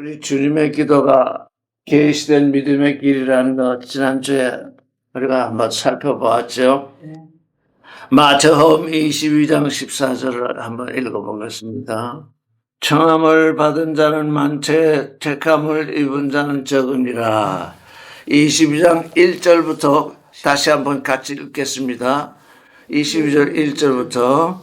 우리 주님의 기도가 계시된 믿음의 길이라는 거 지난주에 우리가 한번 살펴보았죠. 마태복음 22장 14절을 한번 읽어보겠습니다. 청함을 받은 자는 많되 택함을 입은 자는 적으니라. 22장 1절부터 다시 한번 같이 읽겠습니다. 22절 1절부터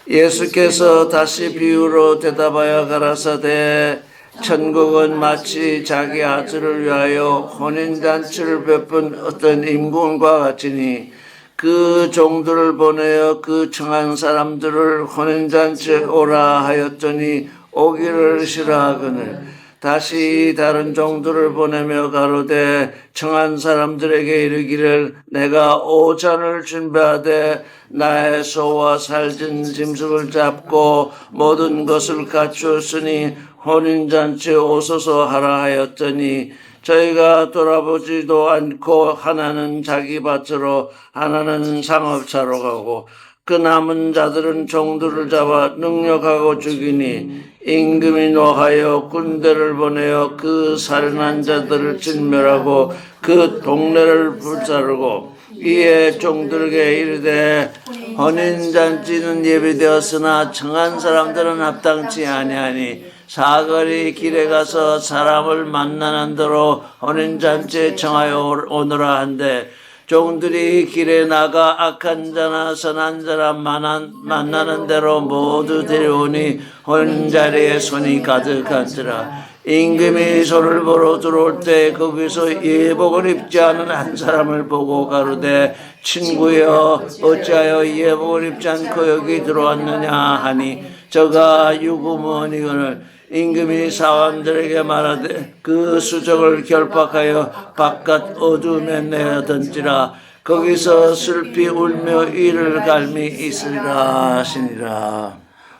예수께서 다시 비유로 대답하여 가라사대 천국은 마치 자기 아들을 위하여 혼인잔치를 베푼 어떤 임금과 같으니 그 종들을 보내어 그 청한 사람들을 혼인잔치에 오라 하였더니 오기를 싫어하거늘 다시 다른 종들을 보내며 가로되 청한 사람들에게 이르기를 내가 오잔을 준비하되 나의 소와 살진 짐승을 잡고 모든 것을 갖추었으니 혼인잔치에 오소서 하라 하였더니 저희가 돌아보지도 않고 하나는 자기 밭으로 하나는 상업차로 가고 그 남은 자들은 종들을 잡아 능욕하고 죽이니 임금이 노하여 군대를 보내어 그 살인한 자들을 진멸하고 그 동네를 불사르고 이에 종들에게 이르되 혼인잔치는 예비되었으나 청한 사람들은 합당치 아니하니 사거리 길에 가서 사람을 만나는 대로 혼인잔치에 청하여 오너라 한데 종들이 길에 나가 악한 자나 선한 사람 만나는 대로 모두 데려오니 혼인자리에 손이 가득한지라. 임금이 손을 보러 들어올 때 거기서 예복을 입지 않은 한 사람을 보고 가로되 친구여 어찌하여 예복을 입지 않고 여기 들어왔느냐 하니 저가 유구머니거늘 임금이 사람들에게 말하되 그 수적을 결박하여 바깥 어둠에 내던지라. 거기서 슬피 울며 이를 갈미 있으리라 하시니라.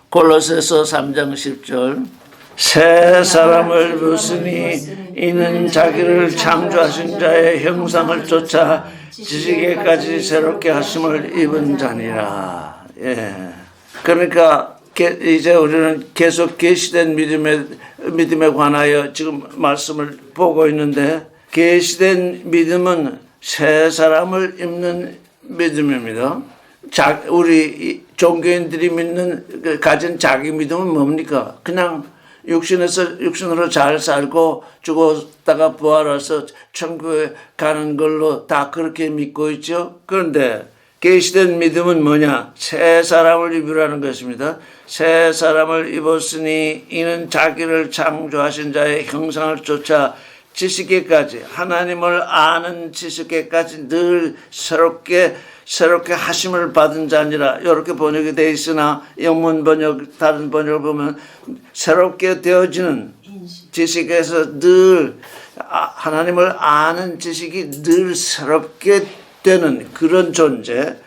골로새서 3장 10절 새 사람을 입으시니 이는 자기를 창조하신 자의 형상을 쫓아 지식에까지 새롭게 하심을 입은 자니라. 예. 그러니까 이제 우리는 계속 계시된 믿음에 관하여 지금 말씀을 보고 있는데 계시된 믿음은 새 사람을 입는 믿음입니다. 우리 종교인들이 가진 자기 믿음은 뭡니까? 그냥 육신으로 잘 살고 죽었다가 부활해서 천국에 가는 걸로 다 그렇게 믿고 있죠. 그런데 계시된 믿음은 뭐냐? 새 사람을 입으라는 것입니다. 새 사람을 입었으니 이는 자기를 창조하신 자의 형상을 쫓아 지식에까지 하나님을 아는 지식에까지 늘 새롭게 하심을 받은 자니라. 이렇게 번역이 되어 있으나 영문 번역 다른 번역을 보면 새롭게 되어지는 지식에서 늘 하나님을 아는 지식이 늘 새롭게 되는 그런 존재,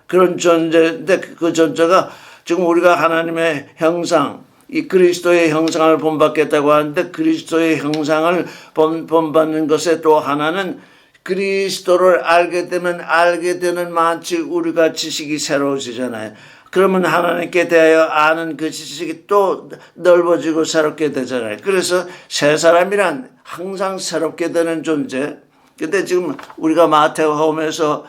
그런 존재인데 그 존재가 지금 우리가 하나님의 형상, 이 그리스도의 형상을 본받겠다고 하는데 그리스도의 형상을 본받는 것에 또 하나는 그리스도를 알게 되면 알게 되는 만치 우리가 지식이 새로워지잖아요. 그러면 하나님께 대하여 아는 그 지식이 또 넓어지고 새롭게 되잖아요. 그래서 새 사람이란 항상 새롭게 되는 존재. 근데 지금 우리가 마태복음에서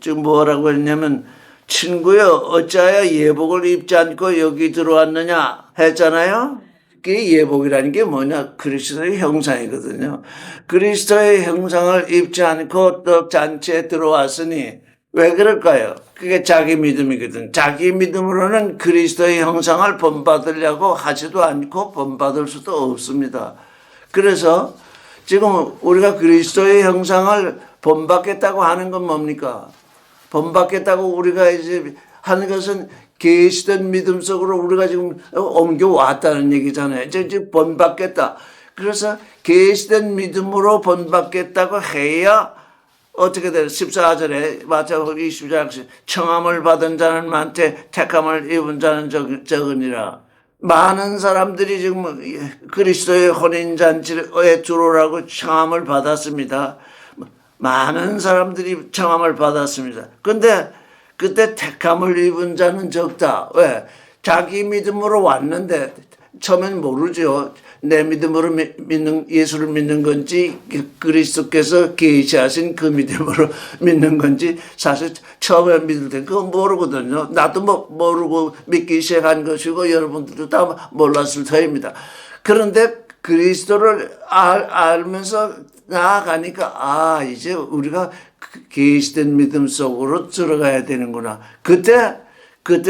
지금 뭐라고 했냐면 친구여 어찌하여 예복을 입지 않고 여기 들어왔느냐 했잖아요. 그 예복이라는 게 뭐냐? 그리스도의 형상이거든요. 그리스도의 형상을 입지 않고 또 잔치에 들어왔으니 왜 그럴까요? 그게 자기 믿음이거든. 자기 믿음으로는 그리스도의 형상을 본받으려고 하지도 않고 본받을 수도 없습니다. 그래서 지금 우리가 그리스도의 형상을 본받겠다고 하는 건 뭡니까? 본받겠다고 우리가 이제 하는 것은 계시된 믿음 속으로 우리가 지금 옮겨왔다는 얘기잖아요. 이제 본받겠다. 그래서 계시된 믿음으로 본받겠다고 해야 어떻게 돼요? 14절에 마태복음 20장 청함을 받은 자는 많되 택함을 입은 자는 적으니라. 많은 사람들이 지금 그리스도의 혼인잔치에 들어오라고 청함을 받았습니다. 많은 사람들이 청함을 받았습니다. 그런데 그때 택함을 입은 자는 적다. 왜? 자기 믿음으로 왔는데 처음엔 모르죠. 내 믿음으로 예수를 믿는 건지 그리스도께서 계시하신 그 믿음으로 믿는 건지 사실 처음에 믿을 때 그거 모르거든요. 나도 모르고 믿기 시작한 것이고 여러분들도 다 몰랐을 터입니다. 그런데 그리스도를 알면서 나아가니까 이제 우리가 계시된 믿음 속으로 들어가야 되는구나. 그때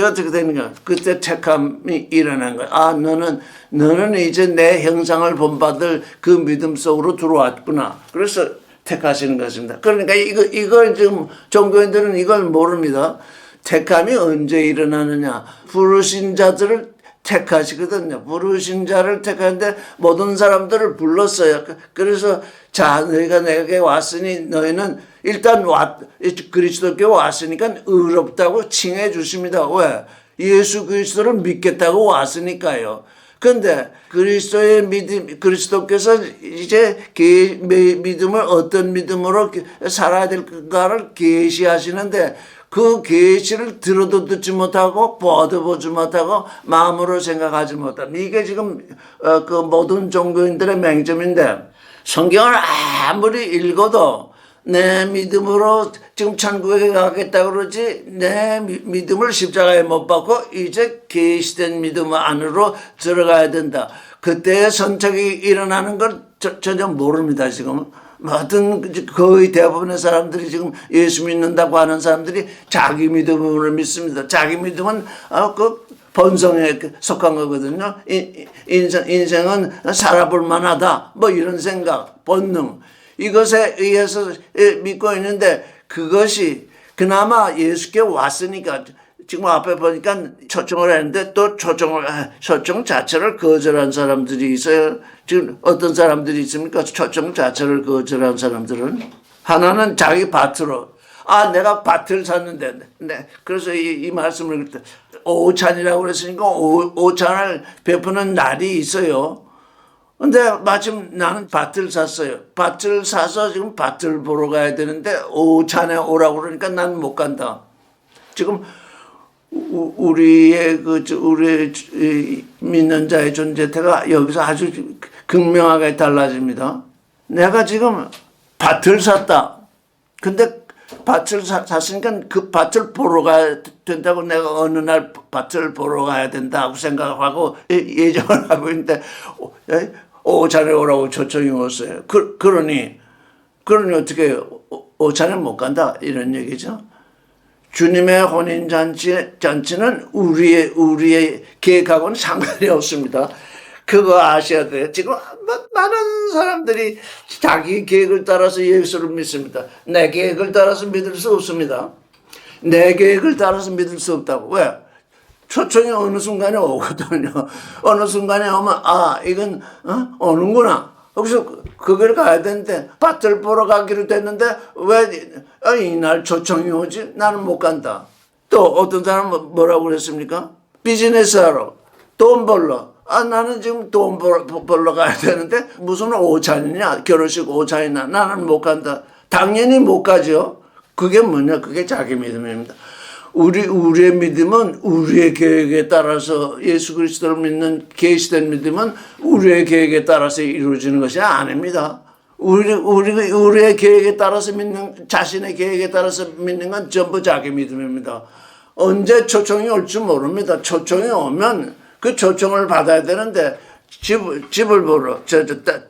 어떻게 되는가? 그때 택함이 일어난 거야. 너는 이제 내 형상을 본받을 그 믿음 속으로 들어왔구나. 그래서 택하시는 것입니다. 그러니까 이걸 지금 종교인들은 이걸 모릅니다. 택함이 언제 일어나느냐? 부르신 자들을 택하시거든요. 부르신 자를 택하는데 모든 사람들을 불렀어요. 그래서 자, 너희가 내게 왔으니 너희는 일단 그리스도께 왔으니까 의롭다고 칭해 주십니다. 왜? 예수 그리스도를 믿겠다고 왔으니까요. 그런데 그리스도께서 이제 믿음을 어떤 믿음으로 살아야 될까를 계시하시는데 그 계시를 들어도 듣지 못하고 보아도 보지 못하고 마음으로 생각하지 못하고 이게 지금 그 모든 종교인들의 맹점인데 성경을 아무리 읽어도 내 믿음으로 지금 천국에 가겠다 그러지 내 믿음을 십자가에 못 박고 이제 계시된 믿음 안으로 들어가야 된다. 그때의 선택이 일어나는 걸 전혀 모릅니다. 지금. 모든 거의 대부분의 사람들이 지금 예수 믿는다고 하는 사람들이 자기 믿음을 믿습니다. 자기 믿음은 그 본성에 속한 거거든요. 인생은 살아볼 만하다. 뭐 이런 생각, 본능. 이것에 의해서 믿고 있는데 그것이 그나마 예수께 왔으니까 지금 앞에 보니까 초청을 했는데 또 초청 자체를 거절한 사람들이 있어요. 지금 어떤 사람들이 있습니까? 초청 자체를 거절한 사람들은. 하나는 자기 밭으로. 내가 밭을 샀는데. 네. 그래서 이 말씀을 오찬이라고 그랬으니까 오찬을 베푸는 날이 있어요. 근데 마침 나는 밭을 샀어요. 밭을 사서 지금 밭을 보러 가야 되는데 오찬에 오라고 그러니까 난 못 간다. 지금 우리의 믿는 자의 존재태가 여기서 아주 극명하게 달라집니다. 내가 지금 밭을 샀다. 근데 밭을 샀으니까 그 밭을 보러 가야 된다고 내가 어느 날 밭을 보러 가야 된다고 생각하고 예정을 하고 있는데 오찬에 오라고 초청이 왔어요. 그러니 어떻게 오찬에 못 간다 이런 얘기죠. 주님의 혼인잔치는 우리의 계획하고는 상관이 없습니다. 그거 아셔야 돼요. 지금 많은 사람들이 자기 계획을 따라서 예수를 믿습니다. 내 계획을 따라서 믿을 수 없습니다. 내 계획을 따라서 믿을 수 없다고. 왜? 초청이 어느 순간에 오거든요. 어느 순간에 오면 이건 오는구나. 그래서 그걸 가야 되는데 밭을 보러 가기로 됐는데 왜 이날 초청이 오지? 나는 못 간다. 또 어떤 사람은 뭐라고 그랬습니까? 비즈니스 하러 돈 벌러. 나는 지금 돈 벌러 가야 되는데 무슨 오찬이냐? 결혼식 오찬이냐? 나는 못 간다. 당연히 못 가죠. 그게 뭐냐? 그게 자기 믿음입니다. 우리의 믿음은 우리의 계획에 따라서 예수 그리스도를 믿는 계시된 믿음은 우리의 계획에 따라서 이루어지는 것이 아닙니다. 우리의 계획에 따라서 자신의 계획에 따라서 믿는 건 전부 자기 믿음입니다. 언제 초청이 올지 모릅니다. 초청이 오면 그 초청을 받아야 되는데 집을 보러,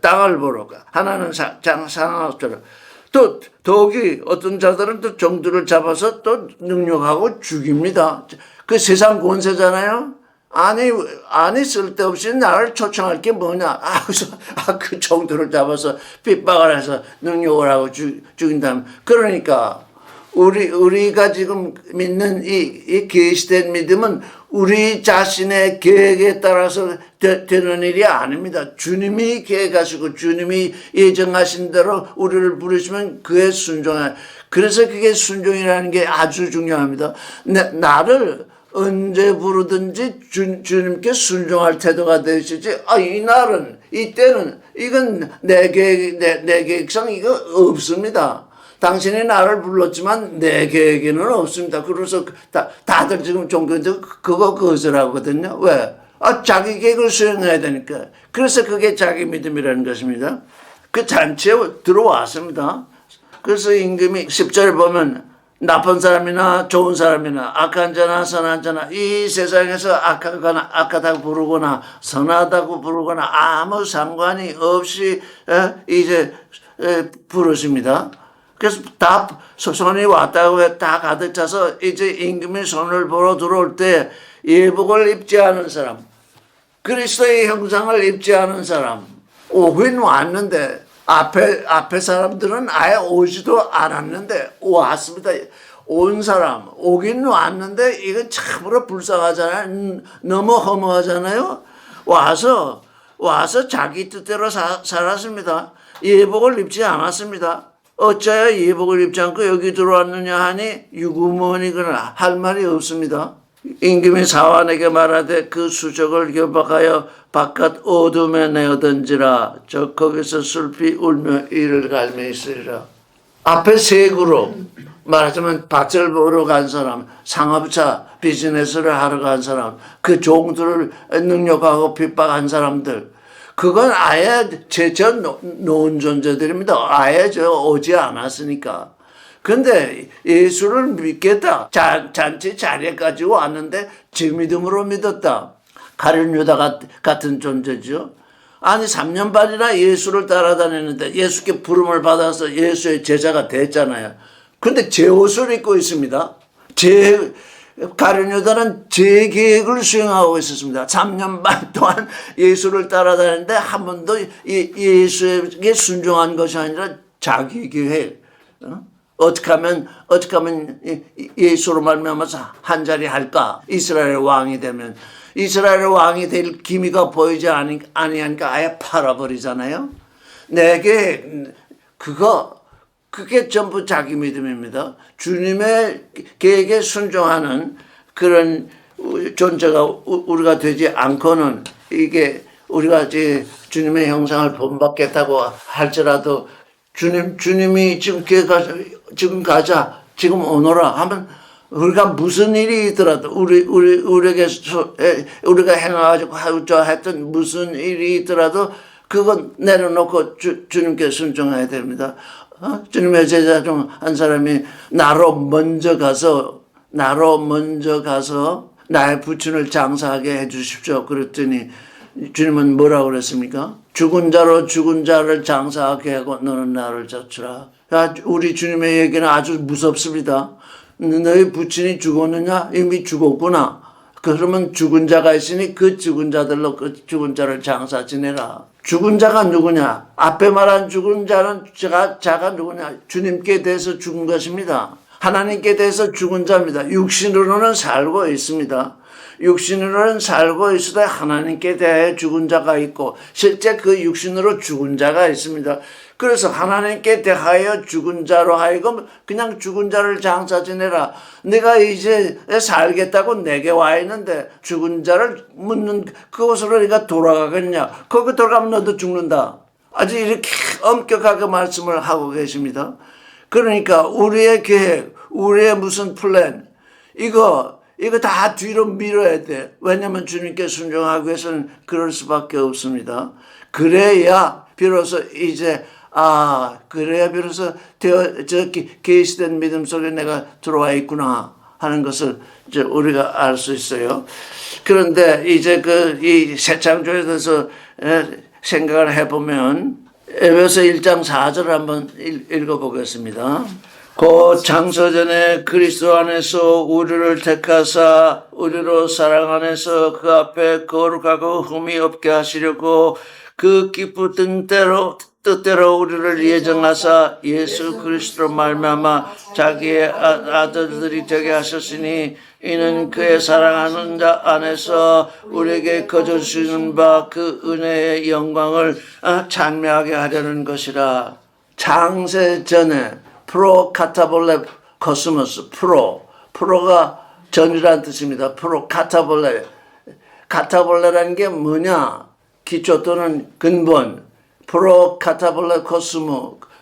땅을 보러, 하나는 상하처럼. 또 더욱이 어떤 자들은 또 종들을 잡아서 또 능욕하고 죽입니다. 그 세상 권세잖아요. 아니 쓸데없이 나를 초청할 게 뭐냐. 그 종들을 잡아서 핍박을 해서 능욕을 하고 죽인다면. 그러니까 우리가 지금 믿는 이 계시된 믿음은 우리 자신의 계획에 따라서 되는 일이 아닙니다. 주님이 계획하시고 주님이 예정하신 대로 우리를 부르시면 그에 순종해. 그래서 그게 순종이라는 게 아주 중요합니다. 나를 언제 부르든지 주님께 순종할 태도가 되시지. 이때는 이건 내 계획상 이거 없습니다. 당신이 나를 불렀지만 내 계획에는 없습니다. 그래서 다들 지금 종교인들 그거 거절하거든요. 왜? 자기 계획을 수행해야 되니까. 그래서 그게 자기 믿음이라는 것입니다. 그 잔치에 들어왔습니다. 그래서 임금이 10절 보면 나쁜 사람이나 좋은 사람이나 악한 자나 선한 자나 이 세상에서 악하다고 부르거나 선하다고 부르거나 아무 상관이 없이 이제 부르십니다. 그래서 다 손이 왔다고 다 가득 차서 이제 임금이 손을 보러 들어올 때 예복을 입지 않은 사람, 그리스도의 형상을 입지 않은 사람, 오긴 왔는데 앞에 사람들은 아예 오지도 않았는데 왔습니다. 온 사람 오긴 왔는데 이건 참으로 불쌍하잖아요. 너무 허무하잖아요. 와서 자기 뜻대로 살았습니다. 예복을 입지 않았습니다. 어찌하여 예복을 입지 않고 여기 들어왔느냐 하니 유구무원이거나 할 말이 없습니다. 임금이 사환에게 말하되 그 수적을 결박하여 바깥 어둠에 내어 던지라. 저 거기서 슬피 울며 이를 갈며 있으리라. 앞에 세 그룹, 말하자면 밭을 보러 간 사람, 상업차 비즈니스를 하러 간 사람, 그 종들을 능력하고 핍박한 사람들, 그건 아예 제저 놓은 존재들입니다. 아예 오지 않았으니까. 근데 예수를 믿겠다. 잔치 자리까지 왔는데 제 믿음으로 믿었다. 가룟 유다 같은 존재죠. 아니 3년 반이나 예수를 따라다녔는데 예수께 부름을 받아서 예수의 제자가 됐잖아요. 근데 제 옷을 입고 있습니다. 가룟 유다는 제 계획을 수행하고 있었습니다. 3년 반 동안 예수를 따라다녔는데 한 번도 예수에게 순종한 것이 아니라 자기 계획. 어떻게 하면 예수로 말미암아서 한 자리 할까? 이스라엘 왕이 되면 이스라엘 왕이 될 기미가 보이지 아니하니까 아예 팔아버리잖아요. 내게 그게 전부 자기 믿음입니다. 주님의 계획에 순종하는 그런 존재가 우리가 되지 않고는 이게 우리가 이제 주님의 형상을 본받겠다고 할지라도 주님이 지금 가자, 지금 오너라 하면 우리가 무슨 일이 있더라도 우리가 행하고 했던 무슨 일이 있더라도 그건 내려놓고 주님께 순종해야 됩니다. 주님의 제자 중 한 사람이 나로 먼저 가서 나의 부친을 장사하게 해 주십시오. 그랬더니 주님은 뭐라고 그랬습니까? 죽은 자를 장사하게 하고 너는 나를 쫓으라. 우리 주님의 얘기는 아주 무섭습니다. 너희 부친이 죽었느냐? 이미 죽었구나. 그러면 죽은 자가 있으니 그 죽은 자들로 그 죽은 자를 장사 지내라. 죽은 자가 누구냐? 앞에 말한 죽은 자는 자가 누구냐? 주님께 대해서 죽은 것입니다. 하나님께 대해서 죽은 자입니다. 육신으로는 살고 있습니다. 육신으로는 살고 있어도 하나님께 대해 죽은 자가 있고 실제 그 육신으로 죽은 자가 있습니다. 그래서 하나님께 대하여 죽은 자로 하여금 그냥 죽은 자를 장사 지내라. 내가 이제 살겠다고 내게 와 있는데 죽은 자를 묻는 그곳으로 네가 돌아가겠냐? 거기 돌아가면 너도 죽는다. 아주 이렇게 엄격하게 말씀을 하고 계십니다. 그러니까 우리의 계획, 우리의 무슨 플랜 이거 다 뒤로 밀어야 돼. 왜냐하면 주님께 순종하기 위해서는 그럴 수밖에 없습니다. 그래야 비로소 계시된 믿음 속에 내가 들어와 있구나 하는 것을 이제 우리가 알 수 있어요. 그런데 이제 이 새 창조에 대해서 생각을 해보면 에베소 1장 4절을 한번 읽어보겠습니다. 곧 창세전에 그리스도 안에서 우리를 택하사 우리로 사랑 안에서 그 앞에 거룩하고 흠이 없게 하시려고 그 기쁘신 뜻대로 우리를 예정하사 예수 그리스도로 말미암아 자기의 아들들이 되게 하셨으니 이는 그의 사랑하는 자 안에서 우리에게 거저 주시는 바 그 은혜의 영광을 찬미하게 하려는 것이라. 창세 전에 프로카타볼레 코스모스 프로가 전이라는 뜻입니다. 카타볼레라는 게 뭐냐? 기초 또는 근본. 프로카타볼레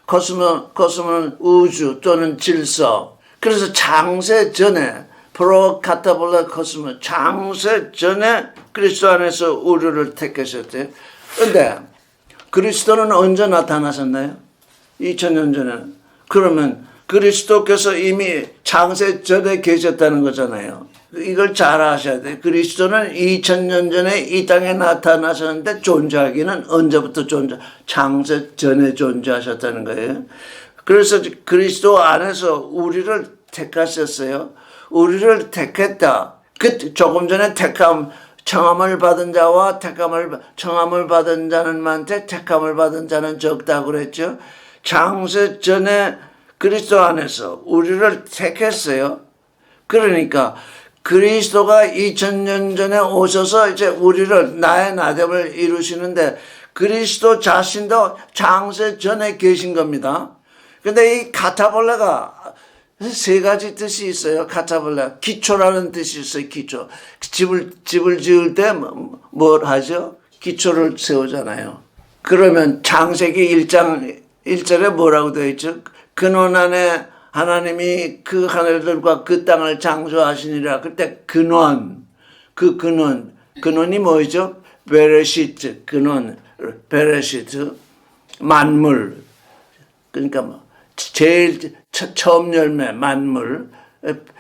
코스모는 우주 또는 질서. 그래서 창세 전에 프로카타볼레 코스모 창세 전에 그리스도 안에서 우리를 택하셨대. 그런데 그리스도는 언제 나타나셨나요? 2000년 전에는. 그러면 그리스도께서 이미 창세 전에 계셨다는 거잖아요. 이걸 잘 아셔야 돼요. 그리스도는 2000년 전에 이 땅에 나타나셨는데 존재하기는 언제부터 창세 전에 존재하셨다는 거예요. 그래서 그리스도 안에서 우리를 택하셨어요. 우리를 택했다. 조금 전에 청함을 받은 자와 청함을 받은 자는 많되 택함을 받은 자는 적다고 그랬죠. 창세 전에 그리스도 안에서 우리를 택했어요. 그러니까 그리스도가 2000년 전에 오셔서 이제 우리를 나의 나됨을 이루시는데 그리스도 자신도 창세 전에 계신 겁니다. 근데 이 카타볼레가 세 가지 뜻이 있어요. 카타볼레. 기초라는 뜻이 있어요. 기초. 집을 지을 때 뭘 하죠? 기초를 세우잖아요. 그러면 창세기 1장 1절에 뭐라고 되어 있죠? 근원 안에 하나님이 그 하늘들과 그 땅을 창조하시니라. 그때 근원이 뭐죠? 베레시트, 근원, 베레시트, 만물. 그러니까 뭐 제일 처음 열매, 만물.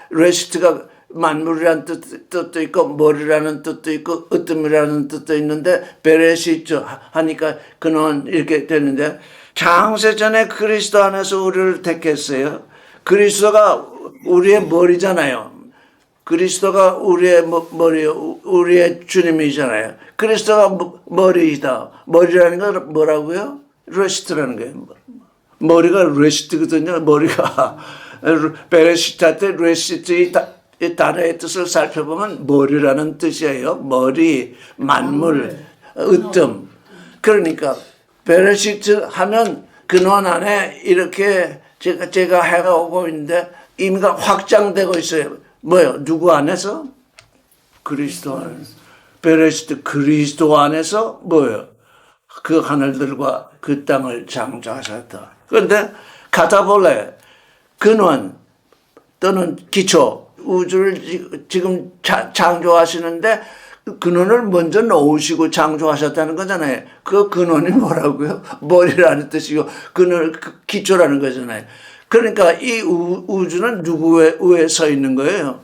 레시트가 만물이라는 뜻도 있고 머리라는 뜻도 있고 으뜸이라는 뜻도 있는데 베레시트 하니까 근원 이렇게 되는데 창세 전에 그리스도 안에서 우리를 택했어요. 그리스도가 우리의 머리잖아요. 그리스도가 우리의 머리요, 우리의 주님이잖아요. 그리스도가 머리이다. 머리라는 건 뭐라고요? 레시트라는 거예요. 머리가 레시트거든요. 머리가 베레시트 때 레시트 이 단어의 뜻을 살펴보면 머리라는 뜻이에요. 머리, 만물, 으뜸. 그러니까 베레시트 하면 근원 안에 이렇게 제가 해가 오고 있는데 의미가 확장되고 있어요. 뭐요? 누구 안에서? 그리스도 안에서. 베레시트 그리스도 안에서 뭐요? 그 하늘들과 그 땅을 창조하셨다. 그런데 카타볼레 근원 또는 기초 우주를 지금 창조하시는데 근원을 먼저 놓으시고 창조하셨다는 거잖아요. 그 근원이 뭐라고요? 머리라는 뜻이고 근원 기초라는 거잖아요. 그러니까 이 우주는 누구 위에 서 있는 거예요?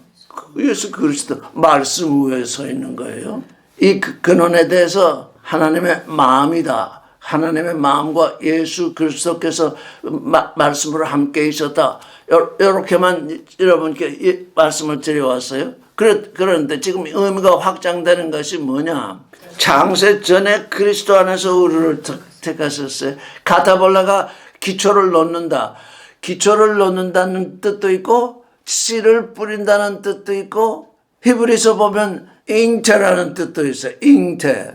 예수 그리스도 말씀 위에 서 있는 거예요. 이 근원에 대해서 하나님의 마음이다. 하나님의 마음과 예수 그리스도께서 말씀으로 함께 있었다. 이렇게만 여러분께 말씀을 드려왔어요. 그런데 지금 의미가 확장되는 것이 뭐냐? 창세 전에 그리스도 안에서 우리를 택하셨어요. 카타볼라가 기초를 놓는다. 기초를 놓는다는 뜻도 있고 씨를 뿌린다는 뜻도 있고 히브리서 보면 잉태라는 뜻도 있어요. 잉태.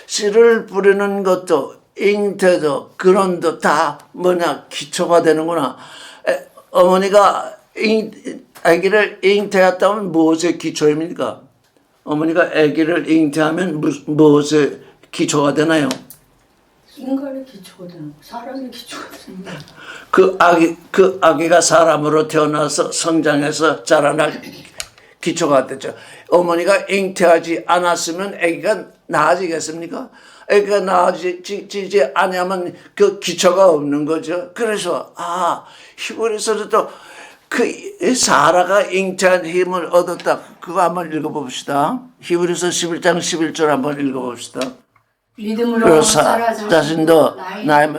씨를 뿌리는 것도 잉태도 근원도 다 뭐냐 기초가 되는구나. 어머니가 아기를 잉태했다면 무엇의 기초입니까? 어머니가 아기를 잉태하면 무엇의 기초가 되나요? 인간의 기초가 되는 거, 사람의 기초가 되는 거. 그 아기가 사람으로 태어나서 성장해서 자라날 기초가 되죠. 어머니가 잉태하지 않았으면 아기가 나아지겠습니까? 아기가 나아지지 않으면 그 기초가 없는 거죠. 그래서 히브리서도 그 사라가 잉태한 힘을 얻었다. 그거 한번 읽어봅시다. 히브리서 11장 11절 한번 읽어봅시다. 믿음으로 사라 자신도 나의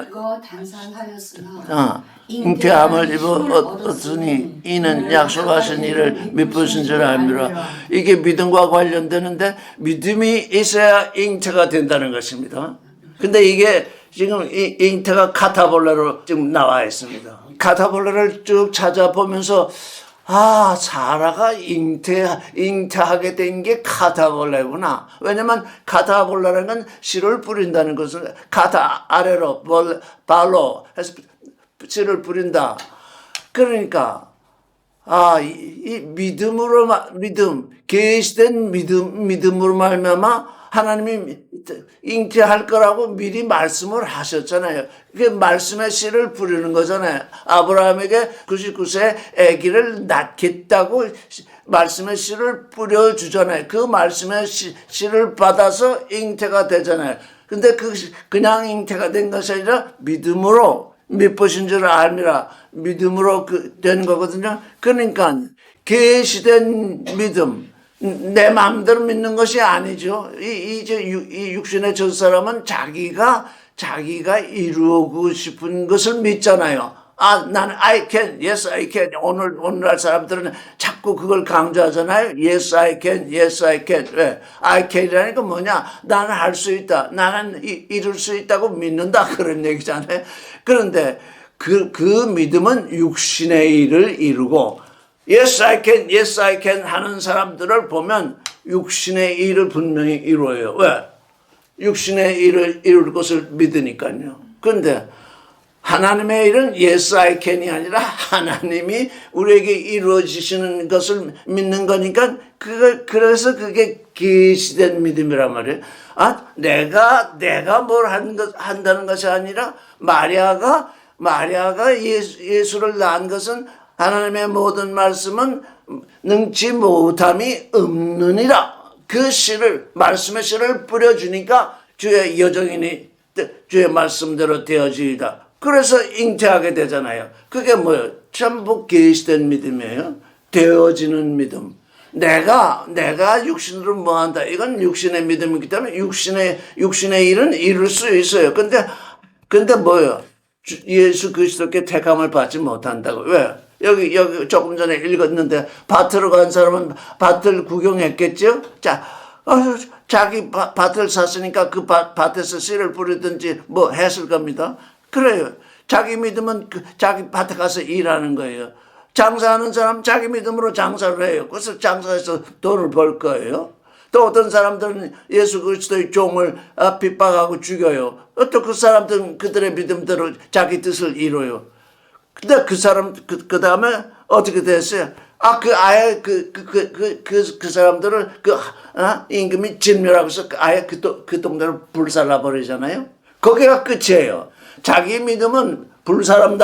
단산하였으나 잉태함을 얻었으니 이는 약속하신 이를 믿으신 줄 압니다. 이게 믿음과 관련되는데 믿음이 있어야 잉태가 된다는 것입니다. 근데 이게 지금 이 잉태가 카타볼레로 지금 나와 있습니다. 카타볼레를 쭉 찾아보면서 사라가 잉태하게 된 게 카타볼레구나. 왜냐면 카타볼레라는 건 씨를 뿌린다는 것은 카타 아래로 발로 해서 씨를 뿌린다. 그러니까 이 믿음 계시된 믿음으로 말미암아 하나님이 잉태할 거라고 미리 말씀을 하셨잖아요. 그게 말씀의 씨를 뿌리는 거잖아요. 아브라함에게 99세 아기를 낳겠다고 말씀의 씨를 뿌려주잖아요. 그 말씀의 씨를 받아서 잉태가 되잖아요. 근데 그냥 잉태가 된 것이 아니라 믿음으로 믿으신 줄 알미라 믿음으로 되는 거거든요. 그러니까 계시된 믿음, 내 마음대로 믿는 것이 아니죠. 이 육신의 저 사람은 자기가 이루고 싶은 것을 믿잖아요. 아, 나는 I can, yes I can. 오늘날 사람들은 자꾸 그걸 강조하잖아요. Yes I can, yes I can. 왜? I can이라니까 뭐냐? 나는 할 수 있다. 나는 이룰 수 있다고 믿는다. 그런 얘기잖아요. 그런데 그 믿음은 육신의 일을 이루고 Yes I can, yes I can 하는 사람들을 보면 육신의 일을 분명히 이루어요. 왜? 육신의 일을 이룰 것을 믿으니까요. 그런데 하나님의 일은 yes I can이 아니라 하나님이 우리에게 이루어지시는 것을 믿는 거니까 그래서 그게 계시된 믿음이란 말이에요. 아, 내가 뭘 한다는 것이 아니라 마리아가 예수를 낳은 것은 하나님의 모든 말씀은 능치 못함이 없느니라. 그 씨를, 말씀의 씨를 뿌려주니까 주의 여정이니 주의 말씀대로 되어지이다. 그래서 잉태하게 되잖아요. 그게 뭐예요? 전부 계시된 믿음이에요. 되어지는 믿음. 내가 육신으로 뭐 한다. 이건 육신의 믿음이기 때문에 육신의 일은 이룰 수 있어요. 근데 뭐예요? 예수 그리스도께 택함을 받지 못한다고. 왜? 여기 조금 전에 읽었는데 밭으로 간 사람은 밭을 구경했겠죠? 자, 자기 밭을 샀으니까 그 밭에서 씨를 뿌리든지 뭐 했을 겁니다. 그래요. 자기 믿음은 자기 밭에 가서 일하는 거예요. 장사하는 사람 자기 믿음으로 장사를 해요. 그래서 장사해서 돈을 벌 거예요. 또 어떤 사람들은 예수 그리스도의 종을 핍박하고 죽여요. 또 그 사람들은 그들의 믿음대로 자기 뜻을 이뤄요. 근데 그 사람, 그 다음에 어떻게 됐어요? 아예 그 사람들을 임금이 진멸하고 서 아예 그 동네를 불살라버리잖아요? 거기가 끝이에요. 자기 믿음은 불사람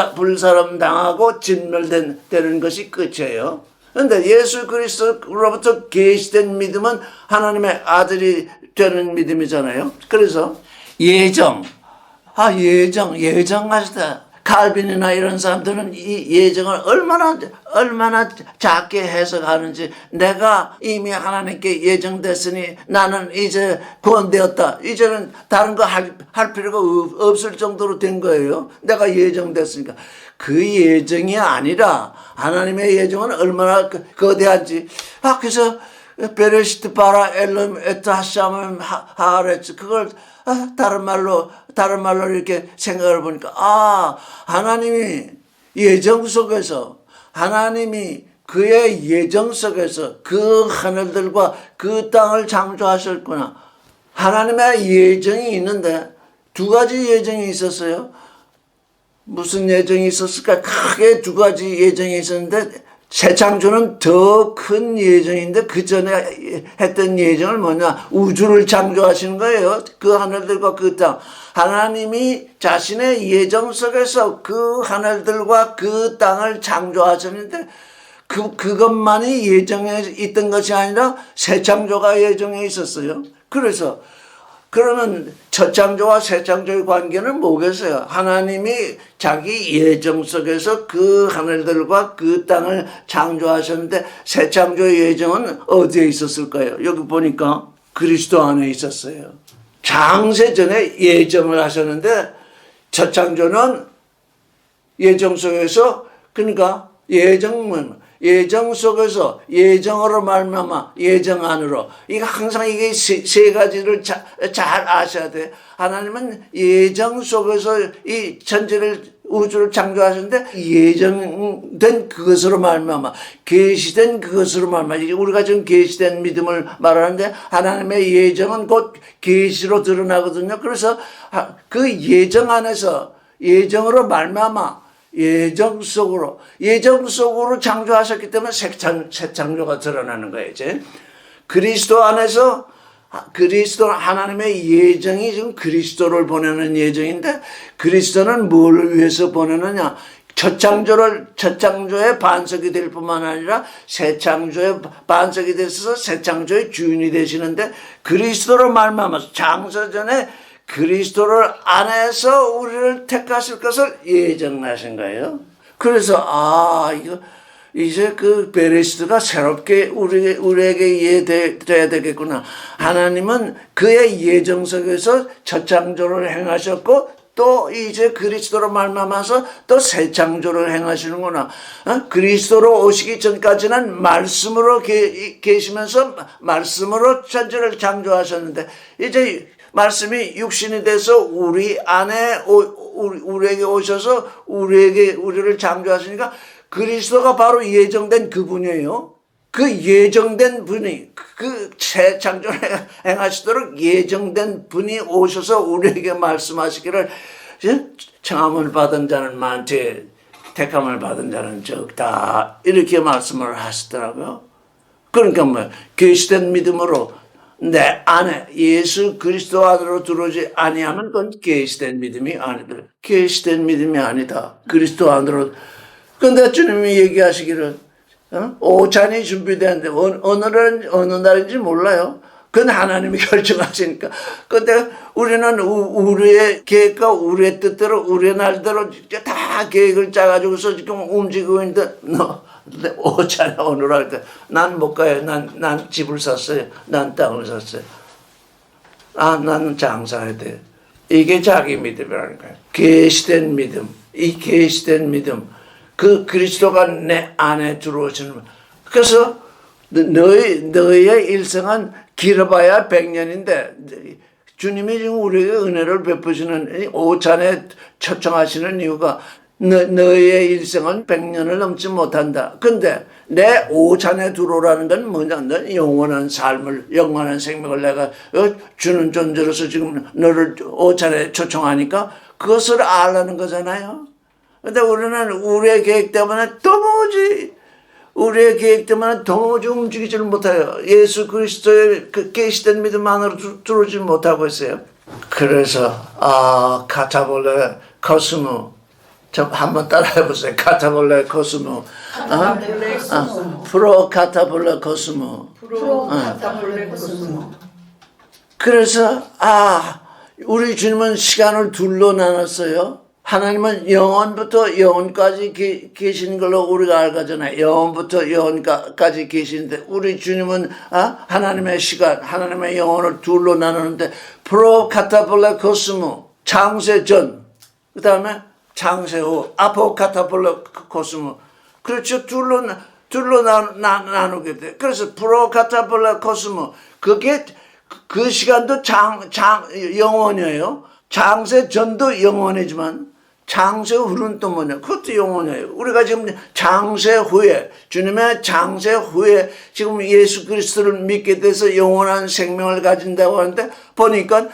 당하고 진멸되는 것이 끝이에요. 그런데 예수 그리스도로부터 계시된 믿음은 하나님의 아들이 되는 믿음이잖아요. 그래서 예정 하시다. 칼빈이나 이런 사람들은 이 예정을 얼마나 작게 해석하는지, 내가 이미 하나님께 예정됐으니 나는 이제 구원되었다. 이제는 다른 거 할 필요가 없을 정도로 된 거예요. 내가 예정됐으니까. 그 예정이 아니라 하나님의 예정은 얼마나 거대한지. 그래서 베레시트 바라 엘름 에트 하샴을 하하레츠, 그걸 다른 말로 이렇게 생각을 보니까, 하나님이 예정 속에서, 하나님이 그의 예정 속에서 그 하늘들과 그 땅을 창조하셨구나. 하나님의 예정이 있는데 두 가지 예정이 있었어요. 무슨 예정이 있었을까? 크게 두 가지 예정이 있었는데, 새 창조는 더 큰 예정인데 그 전에 했던 예정을 뭐냐? 우주를 창조하시는 거예요. 그 하늘들과 그 땅. 하나님이 자신의 예정 속에서 그 하늘들과 그 땅을 창조하셨는데 그것만이 예정에 있던 것이 아니라 새 창조가 예정에 있었어요. 그러면 첫 창조와 새 창조의 관계는 뭐겠어요? 하나님이 자기 예정 속에서 그 하늘들과 그 땅을 창조하셨는데 새 창조의 예정은 어디에 있었을까요? 여기 보니까 그리스도 안에 있었어요. 장세 전에 예정을 하셨는데 첫 창조는 예정 속에서, 그러니까 예정 속에서 예정으로 말미암아 예정 안으로. 이거 항상 이게 세 가지를 잘 아셔야 돼요. 하나님은 예정 속에서 이 천지를 우주를 창조하셨는데 예정된 그것으로 말미암아, 계시된 그것으로 말미암아. 우리가 지금 계시된 믿음을 말하는데 하나님의 예정은 곧 계시로 드러나거든요. 그래서 그 예정 안에서 예정으로 말미암아 예정 속으로 창조하셨기 때문에 새 창조가 드러나는 거예요. 이제 그리스도 안에서 그리스도 하나님의 예정이 지금 그리스도를 보내는 예정인데 그리스도는 뭘 위해서 보내느냐? 첫 창조의 반석이 될 뿐만 아니라 새 창조의 반석이 되셔서 새 창조의 주인이 되시는데 그리스도로 말미암아서 창세전에 그리스도를 안에서 우리를 택하실 것을 예정하신 거예요. 그래서 이거 이제 그 베레시드가 새롭게 우리에게 이해돼야 되겠구나. 하나님은 그의 예정 속에서 첫 창조를 행하셨고 또 이제 그리스도로 말미암아서 또 새 창조를 행하시는구나. 그리스도로 오시기 전까지는 말씀으로 계시면서 말씀으로 천지를 창조하셨는데 이제 말씀이 육신이 돼서 우리 안에 우리에게 오셔서 우리를 창조하시니까 그리스도가 바로 예정된 그분이에요. 그 예정된 분이 그 새 창조를 행하시도록 예정된 분이 오셔서 우리에게 말씀하시기를 청함을 받은 자는 많되 택함을 받은 자는 적다 이렇게 말씀을 하시더라고요. 그러니까 계시된 믿음으로 내 안에 예수 그리스도 안으로 들어오지 아니하면 그건 계시된 믿음이 아니다. 계시된 믿음이 아니다. 그리스도 안으로. 근데 주님이 얘기하시기를 오찬이 준비되는데 어느 날인지 몰라요. 그건 하나님이 결정하시니까. 근데 우리는 우리의 계획과 우리의 뜻대로 우리의 날대로 다 계획을 짜가지고서 지금 움직이고 있는데 오찬이 오늘 할 때 난 못 가요. 난 집을 샀어요. 난 땅을 샀어요. 나는 장사해야 돼. 이게 자기 믿음이라는 거예요. 계시된 믿음. 이 계시된 믿음. 그 그리스도가 내 안에 들어오시는. 그래서 너의 일생은 길어봐야 100년인데 주님이 지금 우리에게 은혜를 베푸시는 오찬에 초청하시는 이유가 너의 일생은 100년을 넘지 못한다. 근데 내 오찬에 들어오라는 건 뭐냐? 너 영원한 삶을, 영원한 생명을 내가 주는 존재로서 지금 너를 오찬에 초청하니까 그것을 알라는 거잖아요. 근데 우리는 우리의 계획 때문에 도무지 움직이지를 못해요. 예수 그리스도의 그 계시된 믿음 안으로 들어오지 못하고 있어요. 그래서 카타볼레 코스모 좀 한번 따라해보세요. 카타볼레 코스모 프로 카타볼레 코스모 그래서 우리 주님은 시간을 둘로 나눴어요. 하나님은 영원부터 영원까지 계시는 걸로 우리가 알거잖아요. 영원부터 영원까지 계시는데 우리 주님은 하나님의 시간, 하나님의 영혼을 둘로 나누는데 프로 카타볼레 코스모 창세 전, 그 다음에 창세 후 아포 카타볼레 코스모. 그렇죠. 둘로 나누게 돼. 그래서 프로 카타볼레 코스모 그게 그 시간도 영원이에요. 창세 전도 영원이지만 창세 후는 또 뭐냐? 그것도 영원해요. 우리가 지금 창세 후에, 주님의 창세 후에 지금 예수 그리스도를 믿게 돼서 영원한 생명을 가진다고 하는데 보니까,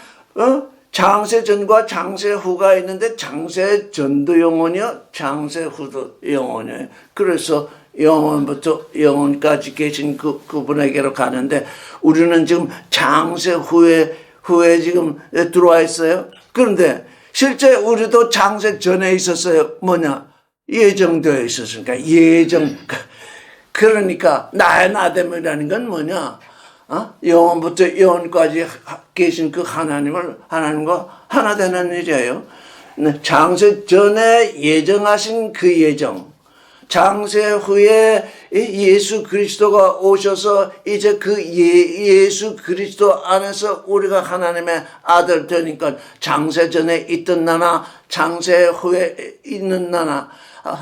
창세 전과 창세 후가 있는데 창세 전도 영원이요, 창세 후도 영원이에요. 그래서 영원부터 영원까지 계신 그분에게로 가는데 우리는 지금 창세 후에 지금 들어와 있어요. 그런데 실제 우리도 창세 전에 있었어요. 뭐냐? 예정되어 있었으니까. 그러니까 나의 나됨이라는 건 뭐냐? 영원부터 영원까지 계신 그 하나님과 하나 되는 일이에요. 창세 전에 예정하신 그 예정. 창세 후에 예수 그리스도가 오셔서 이제 그 예수 그리스도 안에서 우리가 하나님의 아들 되니까 창세 전에 있던 나나 창세 후에 있는 나나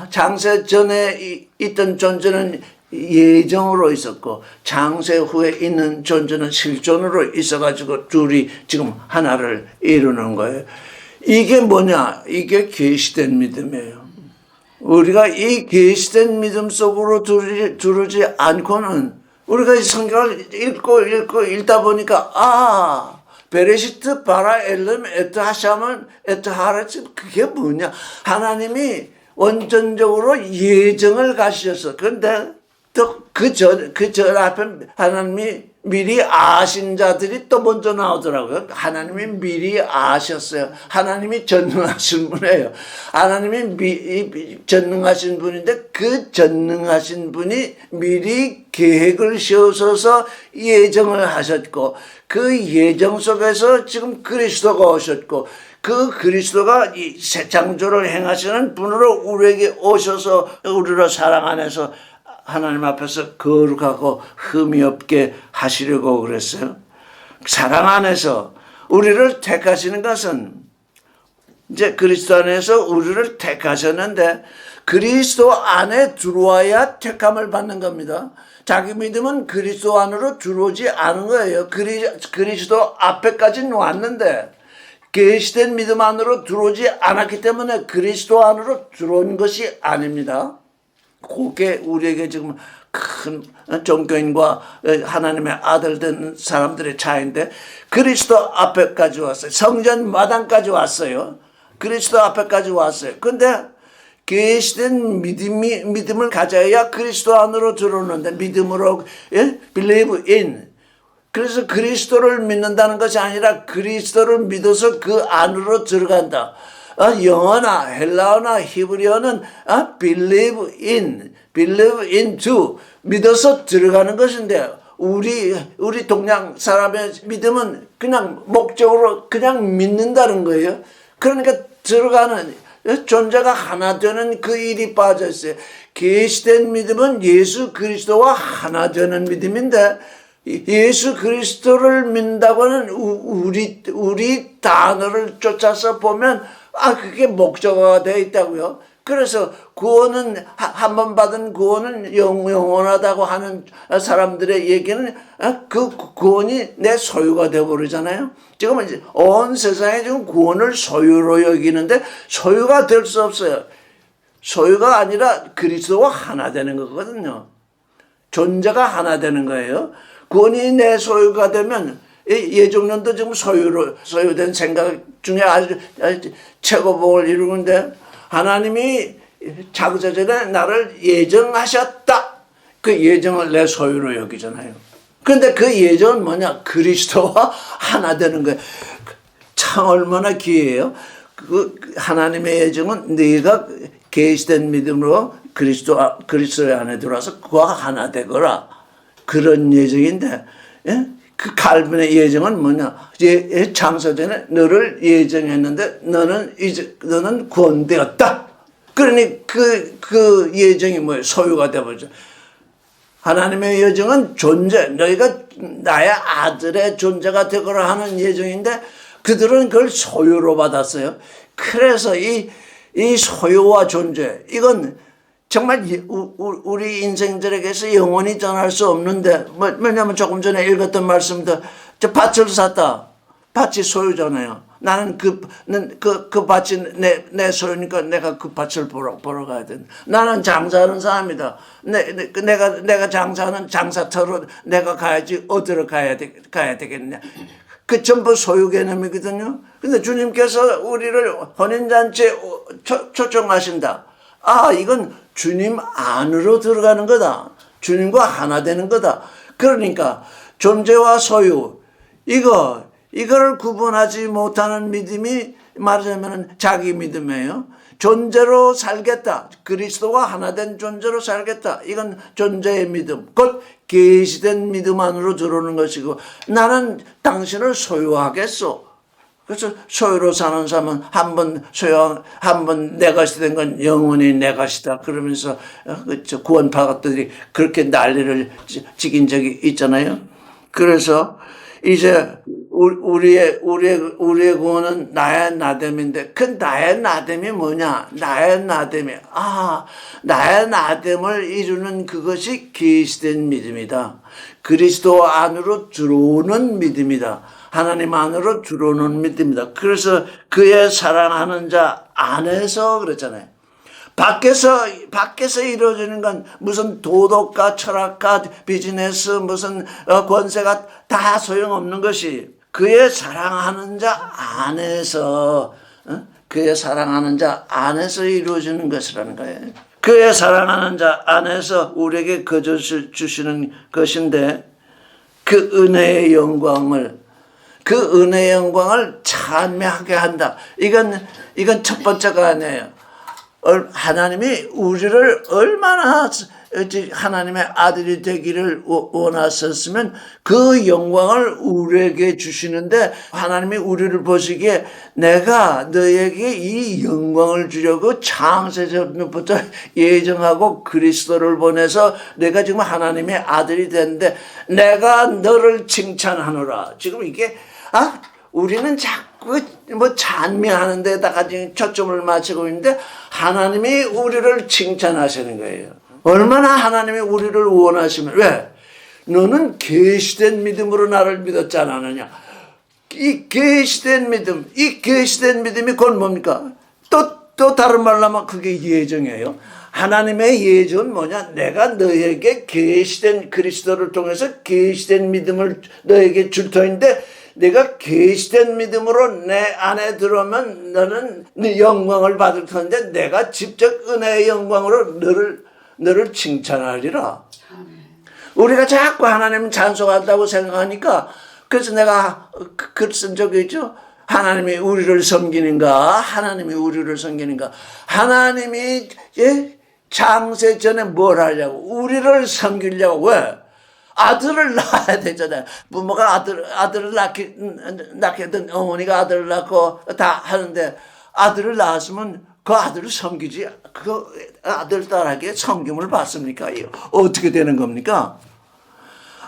창세 전에 있던 존재는 예정으로 있었고 창세 후에 있는 존재는 실존으로 있어가지고 둘이 지금 하나를 이루는 거예요. 이게 뭐냐? 이게 계시된 믿음이에요. 우리가 이 계시된 믿음 속으로 들어오지 않고는 우리가 이 성경을 읽다 보니까 베레시트 바라 엘름 에트 하샤면 에트 하라치 그게 뭐냐? 하나님이 원전적으로 예정을 가시셨어. 그런데 또 그 전 앞에 하나님이 미리 아신 자들이 또 먼저 나오더라고요. 하나님이 미리 아셨어요. 하나님이 전능하신 분이에요. 하나님이 전능하신 분인데 그 전능하신 분이 미리 계획을 세우셔서 예정을 하셨고 그 예정 속에서 지금 그리스도가 오셨고 그 그리스도가 이 새 창조를 행하시는 분으로 우리에게 오셔서 우리를 사랑 안에서 하나님 앞에서 거룩하고 흠이 없게 하시려고 그랬어요. 사랑 안에서 우리를 택하시는 것은 이제 그리스도 안에서 우리를 택하셨는데 그리스도 안에 들어와야 택함을 받는 겁니다. 자기 믿음은 그리스도 안으로 들어오지 않은 거예요. 그리스도 앞에까지는 왔는데 계시된 믿음 안으로 들어오지 않았기 때문에 그리스도 안으로 들어온 것이 아닙니다. 그게 우리에게 지금 큰 종교인과 하나님의 아들 된 사람들의 차이인데 그리스도 앞에까지 왔어요. 성전 마당까지 왔어요. 그리스도 앞에까지 왔어요. 근데 계시된 믿음을 가져야 그리스도 안으로 들어오는데 믿음으로 believe in 그래서 그리스도를 믿는다는 것이 아니라 그리스도를 믿어서 그 안으로 들어간다. 영어나 헬라어나 히브리어는 believe into 믿어서 들어가는 것인데 우리 동양 사람의 믿음은 그냥 목적으로 그냥 믿는다는 거예요. 그러니까 들어가는 존재가 하나 되는 그 일이 빠져 있어요. 계시된 믿음은 예수 그리스도와 하나 되는 믿음인데 예수 그리스도를 믿는다고는 우리 단어를 쫓아서 보면 그게 목적어가 되어 있다고요. 그래서 구원은 한 번 받은 구원은 영원하다고 하는 사람들의 얘기는 그 구원이 내 소유가 되어버리잖아요. 지금 이제 온 세상에 지금 구원을 소유로 여기는데 소유가 될 수 없어요. 소유가 아니라 그리스도와 하나 되는 거거든요. 존재가 하나 되는 거예요. 구원이 내 소유가 되면 예종년도 지금 소유된 생각 중에 아주 최고복을 이루는데 하나님이 창세전에 나를 예정하셨다. 그 예정을 내 소유로 여기잖아요. 그런데 그 예정은 뭐냐? 그리스도와 하나 되는 거예요. 참 얼마나 귀해요. 그 하나님의 예정은 네가 계시된 믿음으로 그리스도 안에 들어와서 그와 하나 되거라. 그런 예정인데 그 칼빈의 예정은 뭐냐? 창세전에 너를 예정했는데 너는 구원되었다. 그러니 그 예정이 뭐예요? 소유가 되어버리죠. 하나님의 예정은 존재, 너희가 나의 아들의 존재가 되거라 하는 예정인데 그들은 그걸 소유로 받았어요. 그래서 이 소유와 존재, 이건 정말 우리 인생들에게서 영원히 전할 수 없는데, 왜냐면 조금 전에 읽었던 말씀도, 저 밭을 샀다. 밭이 소유잖아요. 나는 그 밭이 내 소유니까 내가 그 밭을 보러 가야 된다. 나는 장사하는 사람이다. 내가 장사하는 장사터로 내가 가야지 어디로 가야 되겠냐. 그 전부 소유 개념이거든요. 근데 주님께서 우리를 혼인잔치에 초청하신다. 이건 주님 안으로 들어가는 거다. 주님과 하나 되는 거다. 그러니까 존재와 소유, 이거를 구분하지 못하는 믿음이 말하자면 자기 믿음이에요. 존재로 살겠다. 그리스도와 하나 된 존재로 살겠다. 이건 존재의 믿음. 곧 계시된 믿음 안으로 들어오는 것이고 나는 당신을 소유하겠소. 그래서 소유로 사는 사람은 한 번 내 것이 된 건 영원히 내 것이다. 그러면서 구원파들이 그렇게 난리를 지긴 적이 있잖아요. 그래서 이제 우리의 구원은 나의 나됨인데 그 나의 나됨이 뭐냐? 나의 나됨을 이루는 그것이 계시된 믿음이다. 그리스도 안으로 들어오는 믿음이다. 하나님 안으로 들어오는 믿음이다. 그래서 그의 사랑하는 자 안에서 그랬잖아요. 밖에서 이루어지는 건 무슨 도덕가, 철학가, 비즈니스, 무슨 권세가 다 소용없는 것이 그의 사랑하는 자 안에서, 그의 사랑하는 자 안에서 이루어지는 것이라는 거예요. 그의 사랑하는 자 안에서 우리에게 거저 주시는 것인데 그 은혜의 영광을, 그 은혜의 영광을 찬미하게 한다. 이건 첫 번째가 아니에요. 하나님이 우리를 얼마나 하나님의 아들이 되기를 원하셨으면 그 영광을 우리에게 주시는데, 하나님이 우리를 보시기에 내가 너에게 이 영광을 주려고 창세전부터 예정하고 그리스도를 보내서 내가 지금 하나님의 아들이 됐는데 내가 너를 칭찬하노라. 지금 이게 우리는 자꾸 뭐 찬미하는 데다가 지금 초점을 맞추고 있는데 하나님이 우리를 칭찬하시는 거예요. 얼마나 하나님이 우리를 원하시면, 왜? 너는 계시된 믿음으로 나를 믿었지 않았느냐. 이 계시된 믿음, 이 계시된 믿음이 그건 뭡니까? 또 다른 말로 하면 그게 예정이에요. 하나님의 예정은 뭐냐? 내가 너에게 계시된 그리스도를 통해서 계시된 믿음을 너에게 줄 터인데, 내가 계시된 믿음으로 내 안에 들어오면 너는 네 영광을 받을 텐데 내가 직접 은혜의 영광으로 너를 칭찬하리라. 우리가 자꾸 하나님 찬송한다고 생각하니까, 그래서 내가 글 쓴 적이 있죠. 하나님이 우리를 섬기는가? 하나님이 우리를 섬기는가? 하나님이 창세 전에 뭘 하려고? 우리를 섬기려고. 왜? 아들을 낳아야 되잖아요. 부모가 아들을 낳게든 어머니가 아들을 낳고 다 하는데, 아들을 낳았으면 그 아들을 섬기지, 그 아들 딸에게 섬김을 받습니까? 어떻게 되는 겁니까?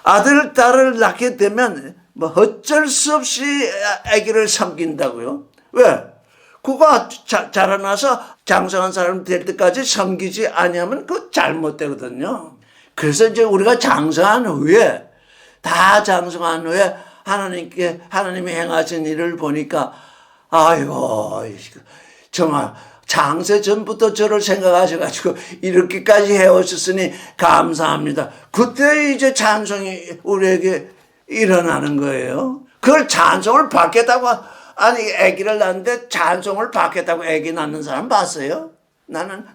아들 딸을 낳게 되면 뭐 어쩔 수 없이 아기를 섬긴다고요. 왜? 그가 자라나서 장성한 사람 될 때까지 섬기지 아니하면 그거 잘못되거든요. 그래서 이제 우리가 장성한 후에, 다 장성한 후에 하나님이 행하신 일을 보니까, 아이고, 정말 장세 전부터 저를 생각하셔가지고 이렇게까지 해오셨으니 감사합니다. 그때 이제 찬송이 우리에게 일어나는 거예요. 그걸 찬송을 받겠다고, 아니 아기를 낳는데 찬송을 받겠다고 아기 낳는 사람 봤어요? 나는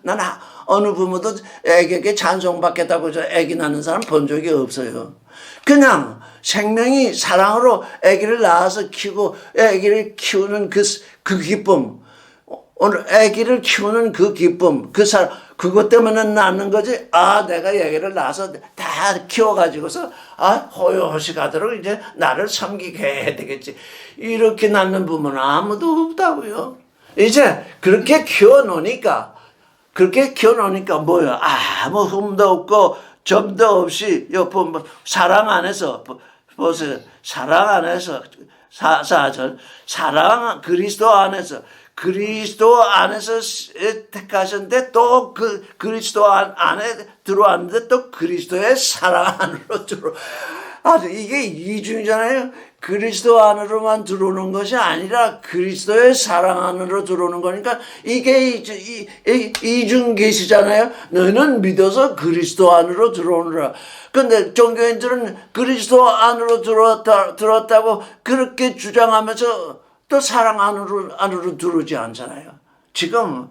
어느 부모도 아기에게 찬송 받겠다고 저 아기 낳는 사람 본 적이 없어요. 그냥 생명이 사랑으로 아기를 낳아서 키우고 아기를 키우는 그 기쁨, 오늘 아기를 키우는 그 기쁨, 그것 때문에 낳는 거지. 내가 아기를 낳아서 다 키워가지고서 호요호시 가도록 이제 나를 섬기게 해야 되겠지. 이렇게 낳는 부모는 아무도 없다고요. 이제 그렇게 키워놓으니까 뭐야? 아무 흠도 없고 점도 없이 사랑 안에서 보세요. 사랑 안에서 사랑 그리스도 안에서 택하셨는데 또 그 그리스도 안에 들어왔는데 또 그리스도의 사랑 안으로 이게 이중이잖아요. 그리스도 안으로만 들어오는 것이 아니라 그리스도의 사랑 안으로 들어오는 거니까 이게 이중 계시잖아요. 너는 믿어서 그리스도 안으로 들어오느라. 근데 종교인들은 그리스도 안으로 들어왔다고 그렇게 주장하면서 또 사랑 안으로 들어오지 않잖아요. 지금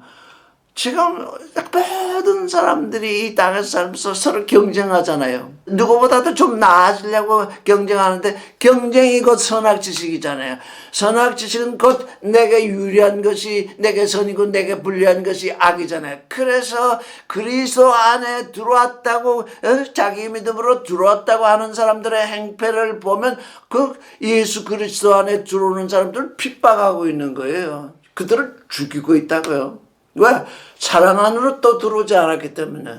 모든 사람들이 이 땅에서 살면서 서로 경쟁하잖아요. 누구보다도 좀 나아지려고 경쟁하는데, 경쟁이 곧 선악지식이잖아요. 선악지식은 곧 내게 유리한 것이 내게 선이고 내게 불리한 것이 악이잖아요. 그래서 그리스도 안에 들어왔다고, 자기 믿음으로 들어왔다고 하는 사람들의 행패를 보면 그 예수 그리스도 안에 들어오는 사람들을 핍박하고 있는 거예요. 그들을 죽이고 있다고요. 왜? 사랑 안으로 또 들어오지 않았기 때문에.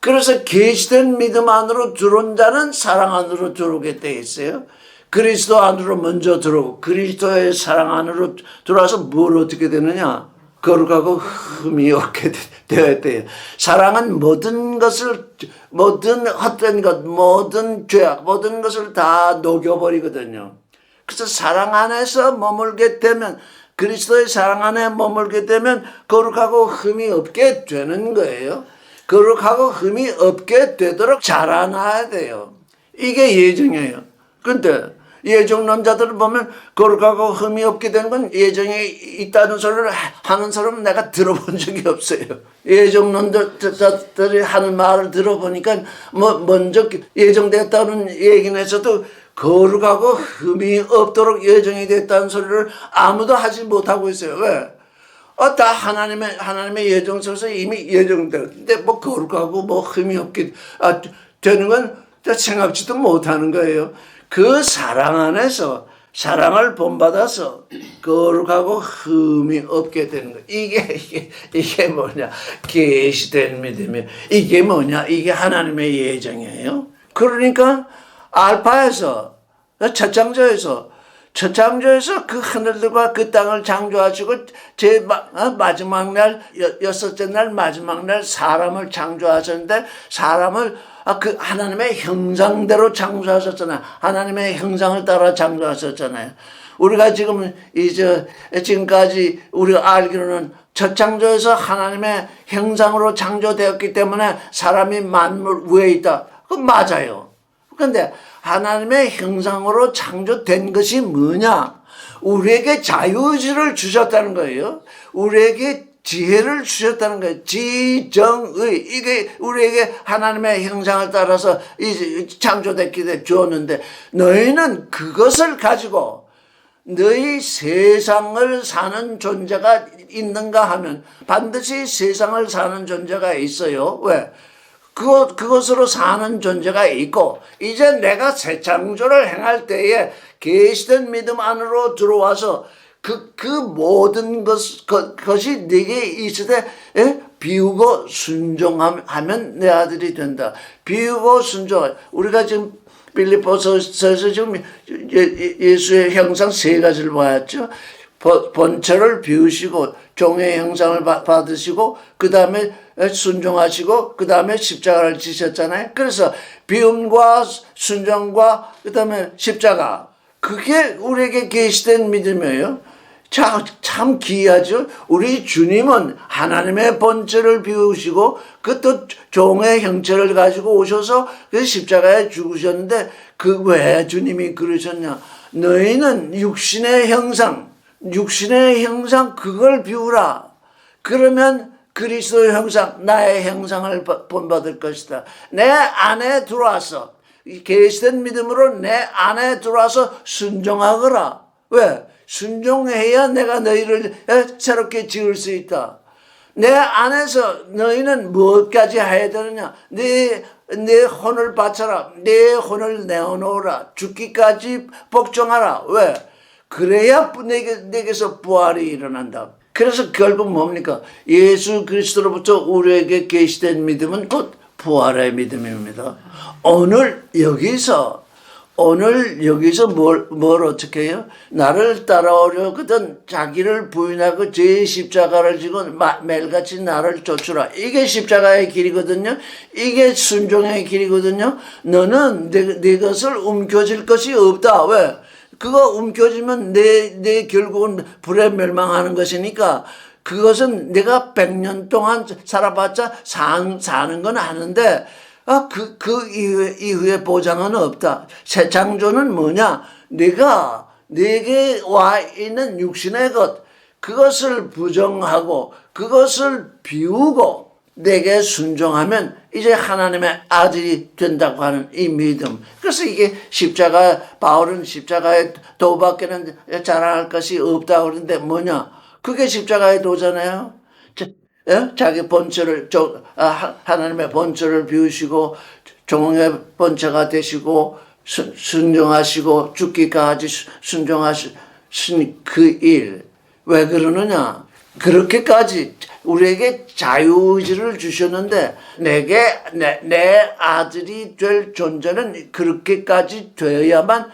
그래서 계시된 믿음 안으로 들어온 자는 사랑 안으로 들어오게 돼 있어요. 그리스도 안으로 먼저 들어오고 그리스도의 사랑 안으로 들어와서 뭘 어떻게 되느냐? 거룩하고 흠이 없게 되어야 돼요. 사랑은 모든 헛된 것, 모든 죄악, 모든 것을 다 녹여버리거든요. 그래서 사랑 안에서 머물게 되면, 그리스도의 사랑 안에 머물게 되면 거룩하고 흠이 없게 되는 거예요. 거룩하고 흠이 없게 되도록 자라나야 돼요. 이게 예정이에요. 근데 예정론자들을 보면 거룩하고 흠이 없게 되는 건 예정이 있다는 소리를 하는 사람은 내가 들어본 적이 없어요. 예정론자들이 하는 말을 들어보니까 먼저 예정되었다는 얘기는 했어도 거룩하고 흠이 없도록 예정이 됐다는 소리를 아무도 하지 못하고 있어요. 왜? 다 하나님의 예정 속에서 이미 예정되는데 뭐 거룩하고 뭐 흠이 없게 되는 건 생각지도 못하는 거예요. 그 사랑 안에서 사랑을 본받아서 거룩하고 흠이 없게 되는 거. 이게 뭐냐? 계시된 믿음이 이게 뭐냐? 이게 하나님의 예정이에요. 그러니까 알파에서 첫 창조에서 그 하늘들과 그 땅을 창조하시고 마지막 날 여섯째 날 마지막 날 사람을 창조하셨는데 사람을 그 하나님의 형상대로 창조하셨잖아요. 하나님의 형상을 따라 창조하셨잖아요. 우리가 지금까지 우리가 알기로는 첫 창조에서 하나님의 형상으로 창조되었기 때문에 사람이 만물 위에 있다. 그 맞아요. 그런데 하나님의 형상으로 창조된 것이 뭐냐? 우리에게 자유의지를 주셨다는 거예요. 우리에게 지혜를 주셨다는 거예요. 지정의. 이게 우리에게 하나님의 형상을 따라서 창조됐기 때문에 주었는데 너희는 그것을 가지고 너희 세상을 사는 존재가 있는가 하면 반드시 세상을 사는 존재가 있어요. 왜? 그것으로 사는 존재가 있고 이제 내가 새 창조를 행할 때에 계시된 믿음 안으로 들어와서 그 모든 것이 네게 있으되 비우고 순종하면 내 아들이 된다. 비우고 순종. 우리가 지금 빌립보서에서 지금 예수의 형상 세 가지를 보았죠. 본체를 비우시고 종의 형상을 받으시고 그 다음에 순종하시고 그 다음에 십자가를 지셨잖아요. 그래서 비움과 순종과 그 다음에 십자가 그게 우리에게 계시된 믿음이에요. 참 기이하죠. 우리 주님은 하나님의 본체를 비우시고 그것도 종의 형체를 가지고 오셔서 그 십자가에 죽으셨는데 그 왜 주님이 그러셨냐. 너희는 육신의 형상 그걸 비우라. 그러면 그리스도의 형상, 나의 형상을 본받을 것이다. 내 안에 들어와서 계시된 믿음으로 내 안에 들어와서 순종하거라. 왜? 순종해야 내가 너희를 새롭게 지을 수 있다. 내 안에서 너희는 무엇까지 해야 되느냐? 내 혼을 바쳐라. 내 혼을 내어놓으라. 죽기까지 복종하라. 왜? 그래야 내게서 부활이 일어난다. 그래서 결국 뭡니까? 예수 그리스도로부터 우리에게 계시된 믿음은 곧 부활의 믿음입니다. 오늘 여기서 뭘 어떻게 해요? 나를 따라오려거든 자기를 부인하고 제 십자가를 지고 매일같이 나를 쫓으라. 이게 십자가의 길이거든요. 이게 순종의 길이거든요. 너는 내 것을 움켜쥘 것이 없다. 왜? 그거 움켜쥐면 내 결국은 불에 멸망하는 것이니까 그것은 내가 100년 동안 살아봤자 사는 건 아는데 그 이후에 보장은 없다. 새 창조는 뭐냐? 내게 와 있는 육신의 것, 그것을 부정하고 그것을 비우고 내게 순종하면 이제 하나님의 아들이 된다고 하는 이 믿음. 그래서 이게 바울은 십자가의 도밖에는 자랑할 것이 없다고 그러는데 뭐냐? 그게 십자가의 도잖아요. 자기 본체를, 하나님의 본체를 비우시고 종의 본체가 되시고 순종하시고 죽기까지 순종하신 그 일. 왜 그러느냐? 그렇게까지 우리에게 자유의지를 주셨는데 내 아들이 될 존재는 그렇게까지 되어야만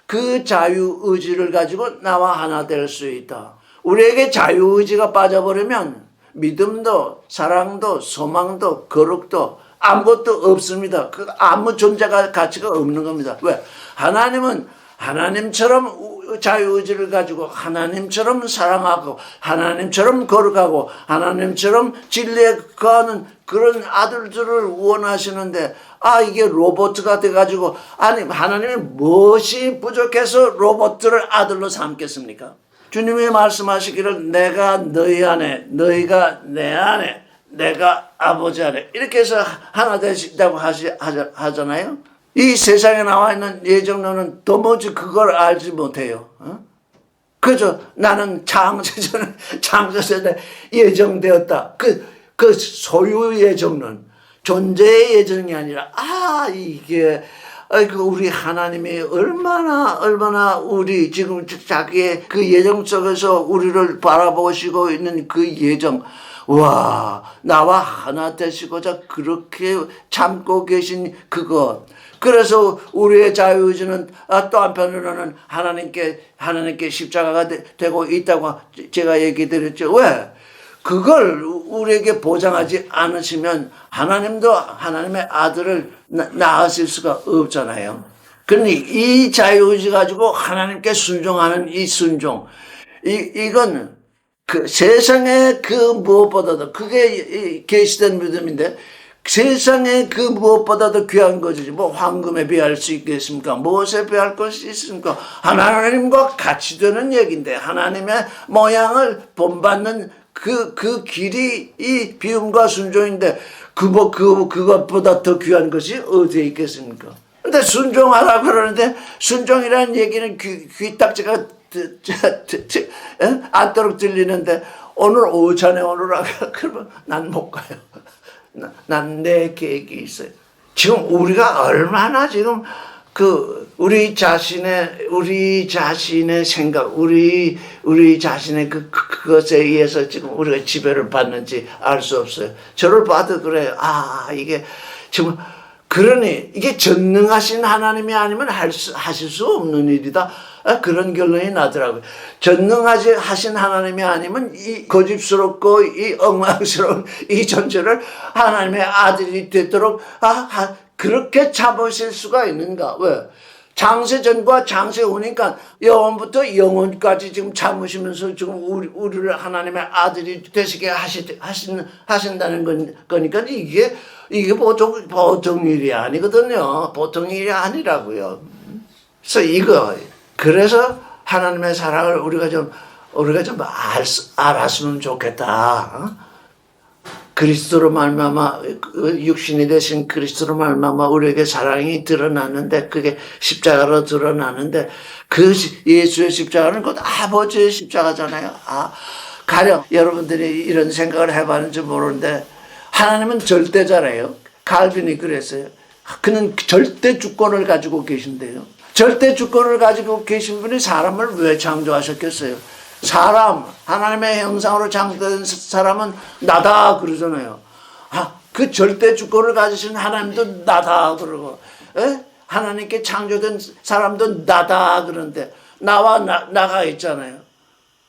그 자유의지를 가지고 나와 하나 될 수 있다. 우리에게 자유의지가 빠져버리면 믿음도 사랑도 소망도 거룩도 아무것도 없습니다. 그 아무 존재가 가치가 없는 겁니다. 왜? 하나님은 하나님처럼 자유의지를 가지고 하나님처럼 사랑하고 하나님처럼 거룩하고 하나님처럼 진리에 거하는 그런 아들들을 원하시는데 이게 로봇가 돼가지고 아니 하나님이 무엇이 부족해서 로봇들을 아들로 삼겠습니까? 주님이 말씀하시기를 내가 너희 안에 너희가 내 안에 내가 아버지 안에 이렇게 해서 하나 되신다고 하잖아요. 이 세상에 나와 있는 예정론은 도무지 그걸 알지 못해요. 그저 나는 창세전에 예정되었다. 그 소유 예정론, 존재의 예정이 아니라, 이게, 우리 하나님이 얼마나 우리 지금 자기의 그 예정 속에서 우리를 바라보시고 있는 그 예정, 와, 나와 하나 되시고자 그렇게 참고 계신 그것. 그래서 우리의 자유의지는 또 한편으로는 하나님께 십자가가 되고 있다고 제가 얘기 드렸죠. 왜? 그걸 우리에게 보장하지 않으시면 하나님도 하나님의 아들을 낳으실 수가 없잖아요. 그러니 이 자유의지 가지고 하나님께 순종하는 이 순종, 이건 그 세상의 그 무엇보다도, 그게 계시된 믿음인데, 세상에 그 무엇보다도 귀한 것이지 뭐 황금에 비할 수 있겠습니까? 무엇에 비할 것이 있습니까? 하나님과 같이 되는 얘기인데, 하나님의 모양을 본받는 그 길이 이 비움과 순종인데, 그것보다 더 귀한 것이 어디에 있겠습니까? 근데 순종하라 그러는데, 순종이라는 얘기는 귀딱지가 않도록 들리는데, 오늘 오찬에 오느라 그러면 난 못 가요. 난 내 계획이 있어요. 지금 우리가 얼마나 지금 우리 자신의 생각, 우리 자신의 그것에 의해서 지금 우리가 지배를 받는지 알 수 없어요. 저를 봐도 그래요. 이게 지금 그러니 이게 전능하신 하나님이 아니면 하실 수 없는 일이다. 그런 결론이 나더라고요. 전능하신 하나님이 아니면 이 고집스럽고 이 엉망스러운 이 존재를 하나님의 아들이 되도록 그렇게 잡으실 수가 있는가? 왜? 장세전과 장세후니까 영원부터 영원까지 지금 참으시면서 지금 우리를 하나님의 아들이 되시게 하신다는 거니까 이게 보통 일이 아니거든요. 보통 일이 아니라고요. 그래서 하나님의 사랑을 우리가 좀 알았으면 좋겠다. 그리스도로 말미암아, 육신이 되신 그리스도로 말미암아 우리에게 사랑이 드러나는데, 그게 십자가로 드러나는데, 그 예수의 십자가는 곧 아버지의 십자가잖아요. 가령 여러분들이 이런 생각을 해봤는지 모르는데, 하나님은 절대잖아요. 칼빈이 그랬어요. 그는 절대 주권을 가지고 계신데요. 절대 주권을 가지고 계신 분이 사람을 왜 창조하셨겠어요? 하나님의 형상으로 창조된 사람은 나다 그러잖아요. 그 절대 주권을 가지신 하나님도 나다 그러고, 하나님께 창조된 사람도 나다 그러는데, 나가 있잖아요.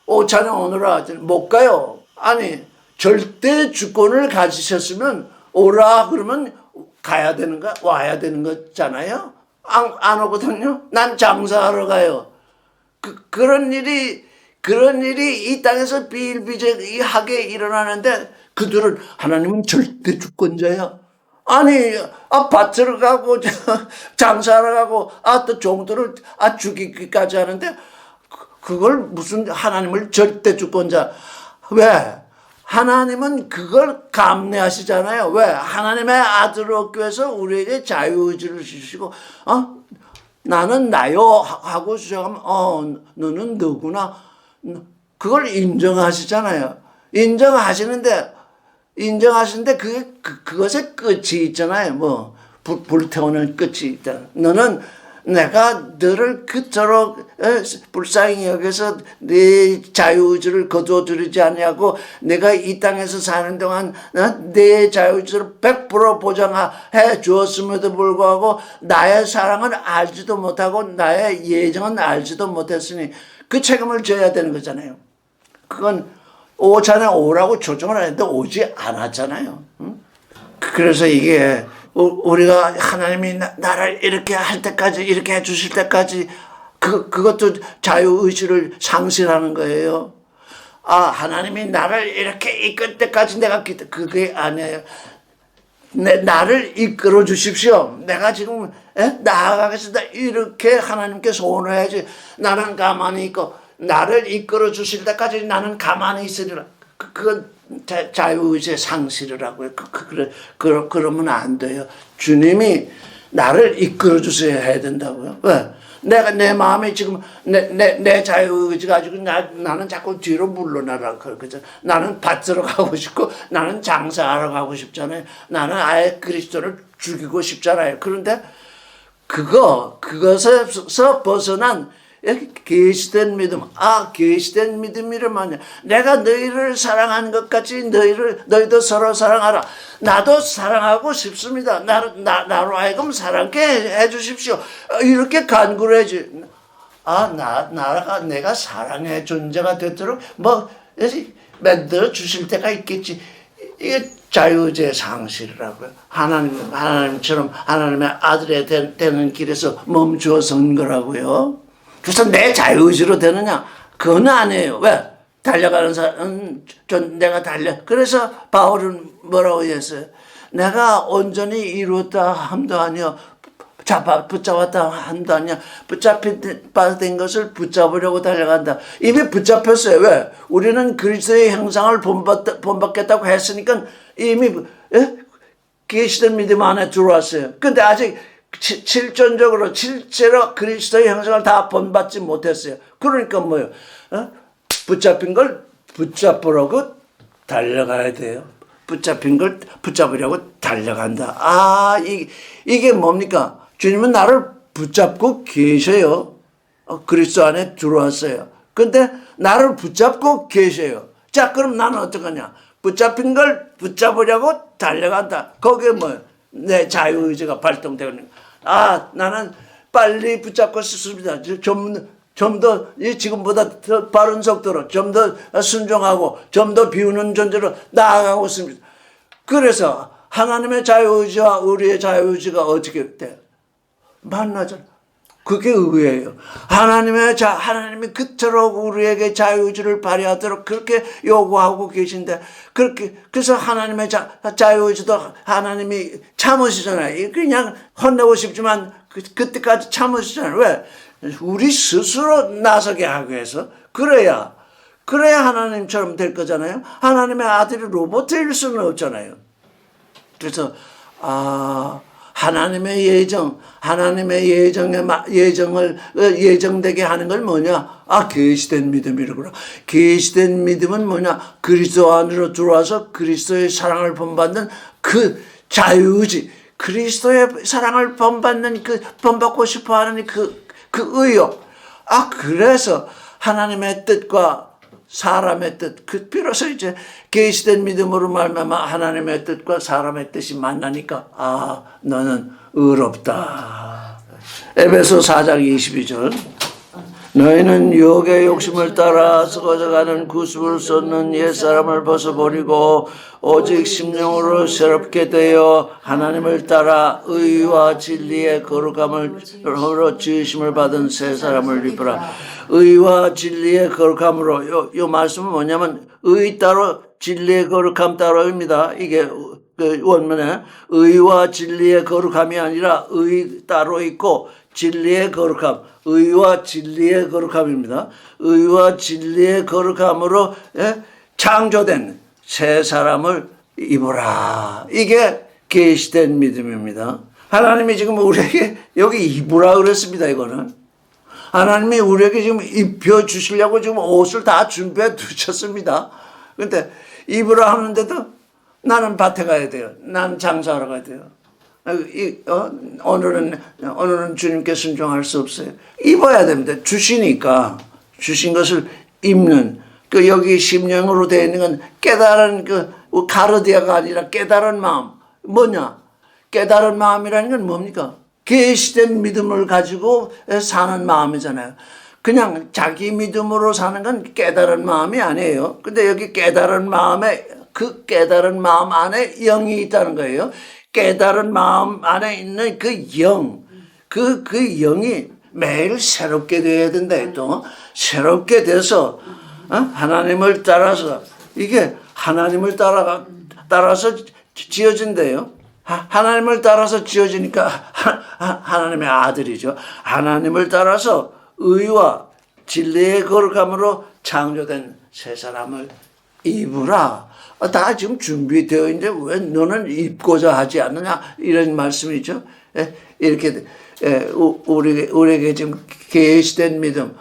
오찬에 오느라 못 가요. 아니, 절대 주권을 가지셨으면 오라 그러면 가야 되는 거, 와야 되는 거잖아요. 안 오거든요. 난 장사하러 가요. 그런 일이 이 땅에서 비일비재하게 일어나는데, 그들은 하나님은 절대 주권자야. 아니, 밭을 가고 장사하러 가고 또 종들을 죽이기까지 하는데, 그걸 무슨 하나님을 절대 주권자? 왜? 하나님은 그걸 감내하시잖아요. 왜? 하나님의 아들을 얻기 위해서 우리에게 자유의지를 주시고, 나는 나요 하고 주장하면, 너는 너구나. 그걸 인정하시잖아요. 인정하시는데 그것에 끝이 있잖아요. 불태우는 끝이 있다. 내가 너를 그토록 불쌍히 여겨서 네 자유의지를 거두어주지 않냐고, 내가 이 땅에서 사는 동안 내 자유의지를 100% 보장해 주었음에도 불구하고 나의 사랑을 알지도 못하고 나의 예정은 알지도 못했으니 그 책임을 져야 되는 거잖아요. 그건 오찬에 오라고 초청을 했는데 오지 않았잖아요. 그래서 이게 우리가 하나님이 나를 이렇게 할 때까지, 이렇게 해 주실 때까지, 그것도 자유의지를 상실하는 거예요. 하나님이 나를 이렇게 이끌 때까지 내가 그게 아니에요. 나를 이끌어 주십시오. 내가 지금 나아가겠습니다. 이렇게 하나님께 소원해야지. 나는 가만히 있고, 나를 이끌어 주실 때까지 나는 가만히 있으리라. 그건 자유의지의 상실이라고요. 그러면 안 돼요. 주님이 나를 이끌어 주셔야 해야 된다고요. 왜? 내가 내 마음에 지금 내 자유의지가 가지고 나는 자꾸 뒤로 물러나라 그러죠. 나는 밭으로 가고 싶고 나는 장사하러 가고 싶잖아요. 나는 아예 그리스도를 죽이고 싶잖아요. 그런데 그것에서 벗어난 계시된 믿음. 계시된 믿음이라면요. 내가 너희를 사랑하는 것 같이 너희도 서로 사랑하라. 나도 사랑하고 싶습니다. 나로 하여금 사랑케 해 주십시오. 이렇게 간구를 해주. 내가 사랑의 존재가 되도록 만들어 주실 때가 있겠지. 이게 자유의지의 상실이라고요. 하나님처럼 하나님의 아들이 되는 길에서 멈추어 선 거라고요. 그래서 내 자유의지로 되느냐? 그건 아니에요. 왜? 달려가는 사람은 내가 그래서 바울은 뭐라고 했어요? 내가 온전히 이루었다 함도 아니요. 붙잡았다 함도 아니야. 붙잡힌 것을 붙잡으려고 달려간다. 이미 붙잡혔어요. 왜? 우리는 그리스도의 형상을 본받겠다고 했으니까 이미 계시된 믿음 안에 들어왔어요. 근데 아직 실존적으로 실제로 그리스도의 형상을 다 본받지 못했어요. 그러니까 뭐예요? 붙잡힌 걸 붙잡으려고 달려가야 돼요. 붙잡힌 걸 붙잡으려고 달려간다. 이게 뭡니까? 주님은 나를 붙잡고 계셔요. 그리스도 안에 들어왔어요. 근데 나를 붙잡고 계셔요. 자, 그럼 나는 어떡하냐? 붙잡힌 걸 붙잡으려고 달려간다. 거기에 뭐예요? 내 자유의지가 발동되는. 나는 빨리 붙잡고 싶습니다. 좀 더 지금보다 더 빠른 속도로 좀 더 순종하고 좀 더 비우는 존재로 나아가고 있습니다. 그래서 하나님의 자유의지와 우리의 자유의지가 어떻게 돼요? 만나잖아요. 그게 의예요. 하나님이 그토록 우리에게 자유의지를 발휘하도록 그렇게 요구하고 계신데, 그래서 하나님의 자유의지도 하나님이 참으시잖아요. 그냥 혼내고 싶지만 그때까지 참으시잖아요. 왜? 우리 스스로 나서게 하기 위해서. 그래야 하나님처럼 될 거잖아요. 하나님의 아들이 로봇일 수는 없잖아요. 그래서, 하나님의 예정되게 하는 걸 뭐냐? 계시된 믿음이라구나. 계시된 믿음은 뭐냐? 그리스도 안으로 들어와서 그리스도의 사랑을 본받는 그 자유의지, 그리스도의 사랑을 본받고 싶어 하는 그 의욕. 그래서 하나님의 뜻과 사람의 뜻, 비로소 이제 계시된 믿음으로 말미암아 하나님의 뜻과 사람의 뜻이 만나니까 너는 의롭다. 에베소 4장 22절. 너희는 유혹의 욕심을 따라 썩어져가는 구습을 쏟는 옛사람을 벗어버리고 오직 심령으로 새롭게 되어 하나님을 따라 의와 진리의 거룩함으로 지으심을 받은 새 사람을 입으라. 의와 진리의 거룩함으로, 요 말씀은 뭐냐면 의 따로 진리의 거룩함 따로입니다. 이게 원문에 의와 진리의 거룩함이 아니라 의 따로 있고 진리의 거룩함, 의와 진리의 거룩함입니다. 의와 진리의 거룩함으로 창조된 새 사람을 입으라. 이게 계시된 믿음입니다. 하나님이 지금 우리에게 여기 입으라 그랬습니다. 이거는 하나님이 우리에게 지금 입혀 주시려고 지금 옷을 다 준비해 두셨습니다. 근데 입으라 하는데도 나는 밭에 가야 돼요. 나는 장사하러 가야 돼요. 오늘은 주님께 순종할 수 없어요. 입어야 됩니다. 주시니까 주신 것을 입는 여기 심령으로 되어 있는 건 깨달은 가르디아가 아니라 깨달은 마음. 뭐냐? 깨달은 마음이라는 건 뭡니까? 계시된 믿음을 가지고 사는 마음이잖아요. 그냥 자기 믿음으로 사는 건 깨달은 마음이 아니에요. 근데 여기 깨달은 마음에 그 깨달은 마음 안에 영이 있다는 거예요. 깨달은 마음 안에 있는 그 영, 그 영이 매일 새롭게 되어야 된다. 또 새롭게 돼서 하나님을 따라서 이게 하나님을 따라서 지어진대요. 하나님을 따라서 지어지니까 하나님의 아들이죠. 하나님을 따라서 의와 진리의 거룩함으로 창조된 새 사람을 입으라. 다 지금 준비되어 있는데 왜 너는 입고자 하지 않느냐 이런 말씀이죠. 이렇게 우리에게 지금 계시된 믿음.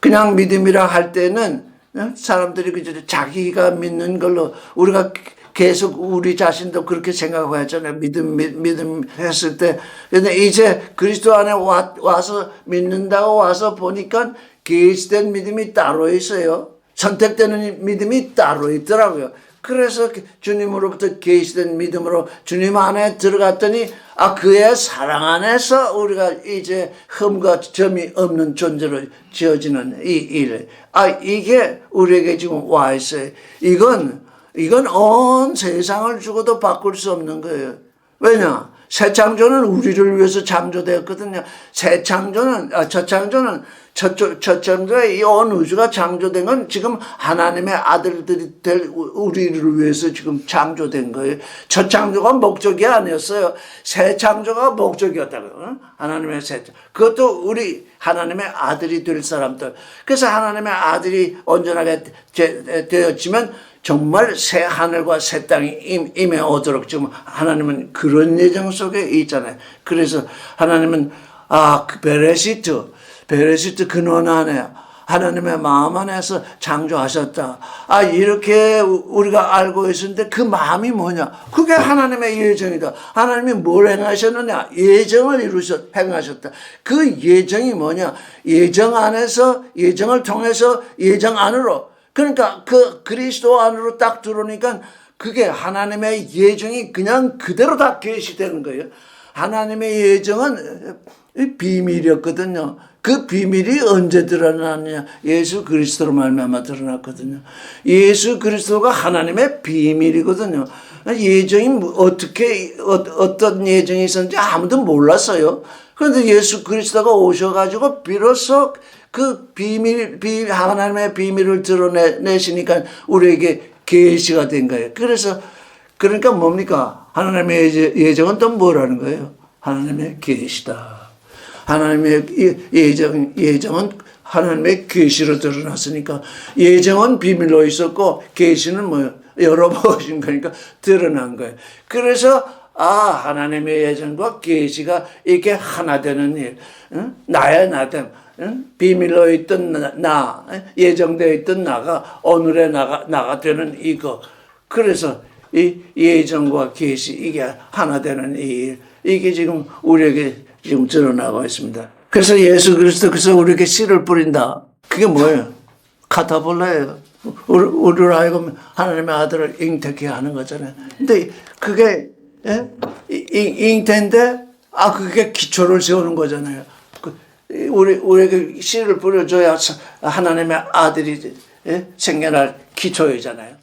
그냥 믿음이라 할 때는 사람들이 그저 자기가 믿는 걸로 우리가 계속 우리 자신도 그렇게 생각하고 했잖아요. 믿음 했을 때. 근데 이제 그리스도 안에 와서 믿는다고 와서 보니까 계시된 믿음이 따로 있어요. 선택되는 믿음이 따로 있더라고요. 그래서 주님으로부터 계시된 믿음으로 주님 안에 들어갔더니 그의 사랑 안에서 우리가 이제 흠과 점이 없는 존재로 지어지는 이 일. 이게 우리에게 지금 와 있어요. 이건 온 세상을 주고도 바꿀 수 없는 거예요. 왜냐? 새 창조는 우리를 위해서 창조되었거든요. 첫 창조의 이 온 우주가 창조된 건 지금 하나님의 아들들이 될 우리를 위해서 지금 창조된 거예요. 첫 창조가 목적이 아니었어요. 새 창조가 목적이었다고요. 하나님의 새 창조. 그것도 우리 하나님의 아들이 될 사람들. 그래서 하나님의 아들이 온전하게 되었지만 정말 새 하늘과 새 땅이 임해오도록 지금 하나님은 그런 예정 속에 있잖아요. 그래서 하나님은 그 베레시트 근원 안에 하나님의 마음 안에서 창조하셨다. 이렇게 우리가 알고 있었는데 그 마음이 뭐냐? 그게 하나님의 예정이다. 하나님이 뭘 행하셨느냐? 예정을 행하셨다. 그 예정이 뭐냐? 예정 안에서, 예정을 통해서 예정 안으로. 그러니까 그 그리스도 안으로 딱 들어오니까 그게 하나님의 예정이 그냥 그대로 다 계시되는 거예요. 하나님의 예정은 비밀이었거든요. 그 비밀이 언제 드러났느냐? 예수 그리스도로 말미암아 드러났거든요. 예수 그리스도가 하나님의 비밀이거든요. 예정이 어떤 예정이 있었는지 아무도 몰랐어요. 그런데 예수 그리스도가 오셔가지고 비로소 그 하나님의 비밀을 드러내시니까 우리에게 계시가 된 거예요. 그러니까 뭡니까? 하나님의 예정은 또 뭐라는 거예요? 하나님의 계시다. 하나님의 예정은 하나님의 계시로 드러났으니까 예정은 비밀로 있었고 계시는 뭐예요? 열어보신 거니까 드러난 거예요. 그래서 하나님의 예정과 계시가 이게 하나 되는 일. 나의 나됨. 비밀로 있던 나, 예정되어 있던 나가 오늘의 나가 되는 이거. 그래서 이 예정과 계시 이게 하나 되는 이 일. 이게 지금 우리에게 지금 드러나고 있습니다. 그래서 예수 그리스도께서 우리에게 씨를 뿌린다. 그게 뭐예요? 카타볼라예요. 우리로 하여금 하나님의 아들을 잉태케 하는 거잖아요. 근데 그게 잉태인데 그게 기초를 세우는 거잖아요. 우리에게 씨를 뿌려줘야 하나님의 아들이 생겨날 기초이잖아요.